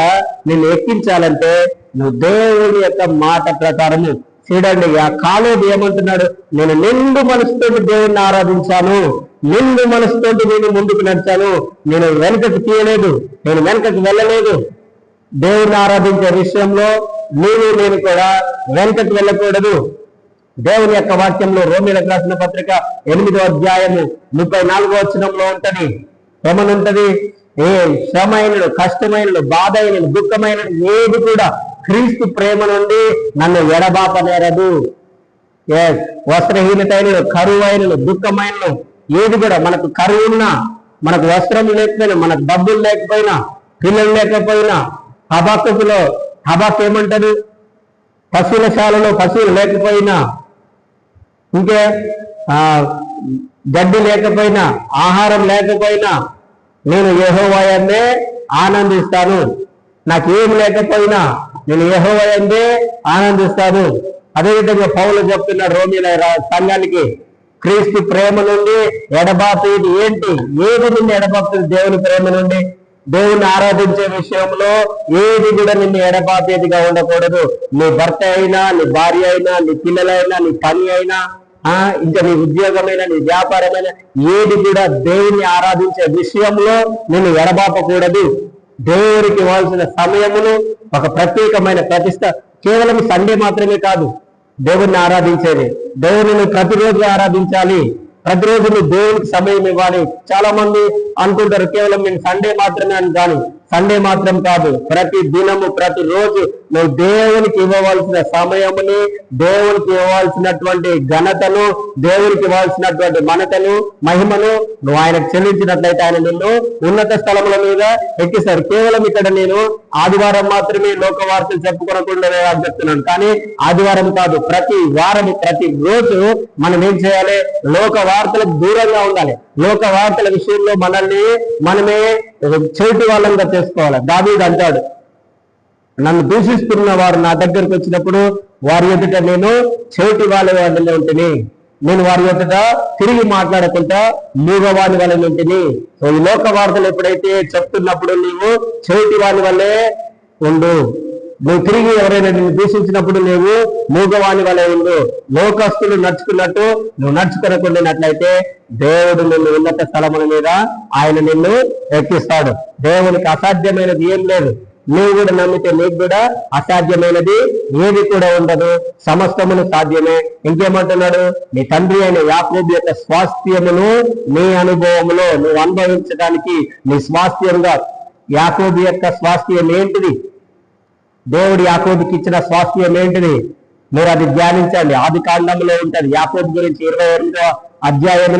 నిన్ను ఎక్కించాలంటే నువ్వు దేవుడి యొక్క మాట ప్రకారము చూడండి. ఆ కాలేబు ఏమంటున్నాడు? నేను నిండు మనసుతో దేవుణ్ణి ఆరాధించాను, నిండు మనసుతో నేను ముందుకు నడిచాను, నేను వెనకకు తీయలేదు, నేను వెనకకు వెళ్ళలేదు. దేవుణ్ణి ఆరాధించే విషయంలో నేను కూడా వెనకకు వెళ్ళకూడదు. దేవుని యొక్క వాక్యంలో రోమీయులకు రాసిన పత్రిక 8వ అధ్యాయము 34వ వచనంలో ఉంటది. ఏమనుంటది? ఏ శ్రమైనడు, కష్టమైనడు, బాధ అయినడు, దుఃఖమైనడు ఏది కూడా క్రీస్తు ప్రేమ నుండి నన్ను ఎడబాపనేరదు. వస్త్రహీనత అయినడు, కరువు అయినడు, దుఃఖమైనడు ఏది కూడా, మనకు కరువు ఉన్నా, మనకు వస్త్రం లేకపోయినా, మనకు డబ్బులు లేకపోయినా, పిల్లలు లేకపోయినా, హబాక్ ఏమంటారు? పశువుల శాలలో పశువులు లేకపోయినా, ఇంకే గడ్డి లేకపోయినా, ఆహారం లేకపోయినా, నేను యెహోవాయందే ఆనందిస్తాను. నాకేం లేకపోయినా నేను యెహోవాయందే ఆనందిస్తాను. అదేవిధంగా పౌలు చెప్తున్నాడు రోమీయుల సంఘానికి, క్రీస్తు ప్రేమ నుండి ఎడబాపేది ఏంటి? ఏది నిన్ను ఎడబాపుతుంది? దేవుని ప్రేమ నుండి. దేవుని ఆరాధించే విషయంలో ఏది కూడా నిన్ను ఎడబాపేదిగా ఉండకూడదు. నీ భర్త అయినా, నీ భార్య అయినా, నీ పిల్లలైనా, నీ పని అయినా, ఇంకా నీ ఉద్యోగమైన, నీ వ్యాపారమైన ఏది కూడా దేవుని ఆరాధించే విషయంలో నిన్ను ఎడబాపకూడదు. దేవునికి ఇవ్వాల్సిన సమయమును, ఒక ప్రత్యేకమైన ప్రతిష్ట, కేవలం సండే మాత్రమే కాదు దేవుణ్ణి ఆరాధించేది. దేవుని ప్రతిరోజు ఆరాధించాలి, ప్రతిరోజు నువ్వు దేవునికి సమయం ఇవ్వాలి. చాలా మంది అనుకుంటారు కేవలం నేను సండే మాత్రమే అని, కానీ సండే మాత్రం కాదు, ప్రతి దినము ప్రతి రోజు నువ్వు దేవునికి ఇవ్వవలసిన సమయముని, దేవునికి ఇవ్వవలసినటువంటి ఘనతను, దేవునికి ఇవ్వాల్సినటువంటి మనతను, మహిమను నువ్వు ఆయనకు చెల్లించినట్లయితే ఆయన నిన్ను ఉన్నత స్థలముల మీద ఎక్కిస్తాడు. కేవలం ఇక్కడ నేను ఆదివారం మాత్రమే లోక వార్తలు చెప్పుకోనకుండా చెప్తున్నాను, కానీ ఆదివారం కాదు, ప్రతి వారం ప్రతి రోజు మనం ఏం చేయాలి? లోక వార్తలకు దూరంగా ఉండాలి. లోక వార్తల విషయంలో మనమే చెవిటి వాళ్ళంగా చేసుకోవాలి. దావీదు అంటాడు, నన్ను దూషిస్తున్న వారు నా దగ్గరకు వచ్చినప్పుడు వారి ఎదుట నేను చెవిటి వాళ్ళ ఉంటుంది, నేను వారి ఎదుట తిరిగి మాట్లాడకుండా మూగవాని వల్ల ఉంటుంది. సో ఈ లోక వార్తలు ఎప్పుడైతే చెప్తున్నప్పుడు నీవు చెవిటి వాని వల్లే ఉండు. నువ్వు తిరిగి ఎవరైనా నిన్ను దూషించినప్పుడు నువ్వు మూగవాని వలె ఉండు. లోకస్తులు నడుచుకున్నట్టు నువ్వు నడుచుకునకుండానట్లయితే దేవుడు నిన్ను ఉన్నత స్థలముల మీద ఆయన నిన్ను ఎక్కిస్తాడు. దేవునికి అసాధ్యమైనది ఏం లేదు. నువ్వు కూడా నమ్మితే నీకు కూడా అసాధ్యమైనది ఏది కూడా ఉండదు, సమస్తమును సాధ్యమే. ఇంకేమంటున్నాడు? నీ తండ్రి అయిన యాకోబు యొక్క స్వాస్థ్యమును నీ అనుభవములో నువ్వు అనుభవించడానికి నీ స్వాస్థ్యంగా. యాకోబు యొక్క స్వాస్థ్యం ఏంటిది? దేవుడు యాకోబుకి ఇచ్చిన స్వాస్థ్యం ఏంటిది? మీరు అది ధ్యానించండి. ఆది కాండంలో ఉంటది యాకోబు గురించి 28వ అధ్యాయం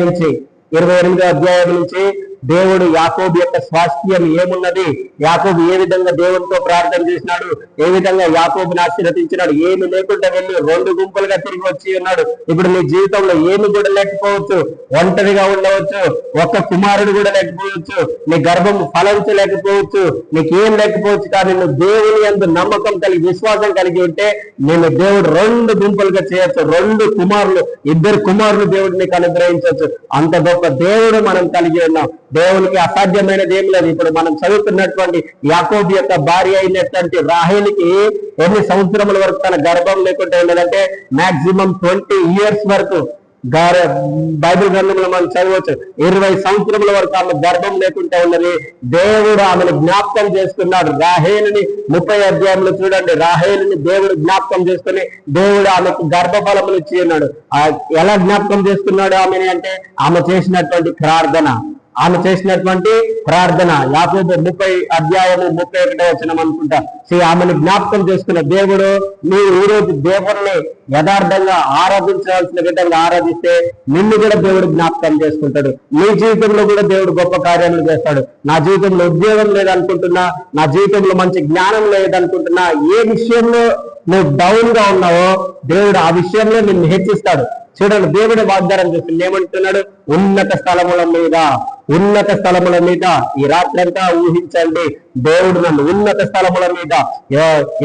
నుంచి దేవుడు యాకోబు యొక్క స్వాస్థ్యం ఏమున్నది, యాకోబు ఏ విధంగా దేవునితో ప్రార్థన చేసినాడు, ఏ విధంగా యాకోబుని ఆశీర్వదించినాడు, ఏమి లేకుండా వెళ్ళి 2 గుంపులుగా తిరిగి వచ్చి ఉన్నాడు. ఇప్పుడు నీ జీవితంలో ఏమి కూడా లేకపోవచ్చు, ఒంటరిగా ఉండవచ్చు, ఒక్క కుమారుడు కూడా లేకపోవచ్చు, నీ గర్భం ఫలించలేకపోవచ్చు, నీకేం లేకపోవచ్చు, కానీ నువ్వు దేవుని యందు నమ్మకం కలిగి విశ్వాసం కలిగి ఉంటే నేను దేవుడు 2 గుంపులుగా చేయొచ్చు. 2 కుమారులు, 2 కుమారులు దేవుడు నీకు అనుగ్రహించవచ్చు. అంత గొప్ప దేవుడు మనం కలిగి ఉన్నాం. దేవునికి అసాధ్యమైనది ఏం లేదు. ఇప్పుడు మనం చదువుతున్నటువంటి యాకోబు యొక్క భార్య అయినటువంటి రాహేలుకి ఎన్ని సంవత్సరముల వరకు తన గర్భం లేకుండా ఉండదంటే మాక్సిమం 20 years వరకు బైబిల్ గ్రంథంలో మనం చదవచ్చు. 20 సంవత్సరముల వరకు ఆమె గర్భం లేకుండా ఉన్నది. దేవుడు ఆమెను జ్ఞాపకం చేసుకున్నాడు. రాహేలుని 30వ అధ్యాయంలో చూడండి, రాహేలుని దేవుడు జ్ఞాపకం చేసుకుని దేవుడు ఆమెకు గర్భఫలములు ఇచ్చి ఉన్నాడు. ఎలా జ్ఞాపకం చేసుకున్నాడు ఆమెని అంటే ఆమె చేసినటువంటి ప్రార్థన. యాకోబు 30వ అధ్యాయము 31వ వచనం అనుకుంటా. ఆమెను జ్ఞాపకం చేసుకున్న దేవుడు, నీవు ఈ రోజు దేవుడిని యథార్థంగా ఆరాధించాల్సిన విధంగా ఆరాధిస్తే నిన్ను కూడా దేవుడు జ్ఞాపకం చేసుకుంటాడు. నీ జీవితంలో కూడా దేవుడు గొప్ప కార్యాలు చేస్తాడు. నా జీవితంలో ఉద్యోగం లేదనుకుంటున్నా, నా జీవితంలో మంచి జ్ఞానం లేదనుకుంటున్నా, ఏ విషయంలో నువ్వు డౌన్ గా ఉన్నావో దేవుడు ఆ విషయంలో నిన్ను హెచ్చిస్తాడు. చూడండి, దేవుడు వాగ్దానం చేస్తుంది. ఏమంటున్నాడు? ఉన్నత స్థలముల మీద ఈ రాత్రంతా ఊహించండి, దేవుడు నన్ను ఉన్నత స్థలముల మీద.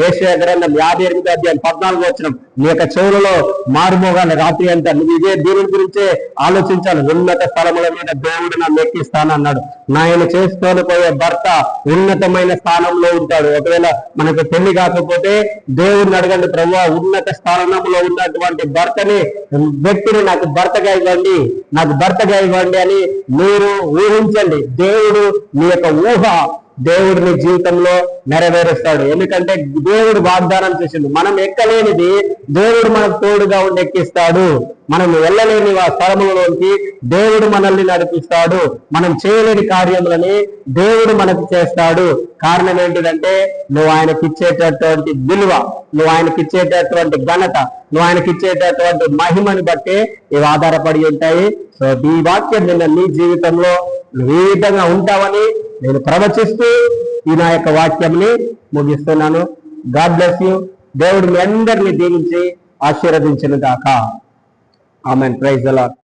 యెషయా గ్రంథం 58వ అధ్యాయం 14వ వచనం, నీ యొక్క చెవులలో మారుమోగాలి రాత్రి అంతా. నువ్వు ఇదే దీని గురించే ఆలోచించాలి. ఉన్నత స్థలముల మీద దేవుడు నన్ను ఎక్కిస్తానన్నాడు. నాయన చేసుకొని పోయే భర్త ఉన్నతమైన స్థానంలో ఉంటాడు. ఒకవేళ మనకు పెళ్లి కాకపోతే దేవుడిని అడగండి, ప్రభువా ఉన్నత స్థానంలో ఉన్నటువంటి వ్యక్తిని నాకు భర్తగా ఇవ్వండి అని మీరు ఊహించండి. దేవుడు మీ యొక్క ఊహ దేవుడు నీ జీవితంలో నెరవేరుస్తాడు. ఎందుకంటే దేవుడు వాగ్దానం చేసిండు. మనం ఎక్కలేనిది దేవుడు మనకు తోడుగా ఉండి ఎక్కిస్తాడు. మనం వెళ్ళలేని ఆ స్థలములోకి దేవుడు మనల్ని నడిపిస్తాడు. మనం చేయలేని కార్యములని దేవుడు మనకు చేస్తాడు. కారణం ఏంటిదంటే నువ్వు ఆయనకి ఇచ్చేటటువంటి విలువ, నువ్వు ఆయనకి ఇచ్చేటటువంటి ఘనత, నువ్వు ఆయనకి ఇచ్చేటటువంటి మహిమని బట్టే ఇవి ఆధారపడి ఉంటాయి. సో ఈ వాక్యం నిన్న నీ జీవితంలో నువ్వు ఏ విధంగా ఉంటావని నేను ప్రవచిస్తూ ఈ నా యొక్క వాక్యంని ముగిస్తున్నాను. God bless you. దేవుడు మీ అందరినీ దీవించి ఆశీర్వదించును గాక. ఆమేన్. Praise the lord.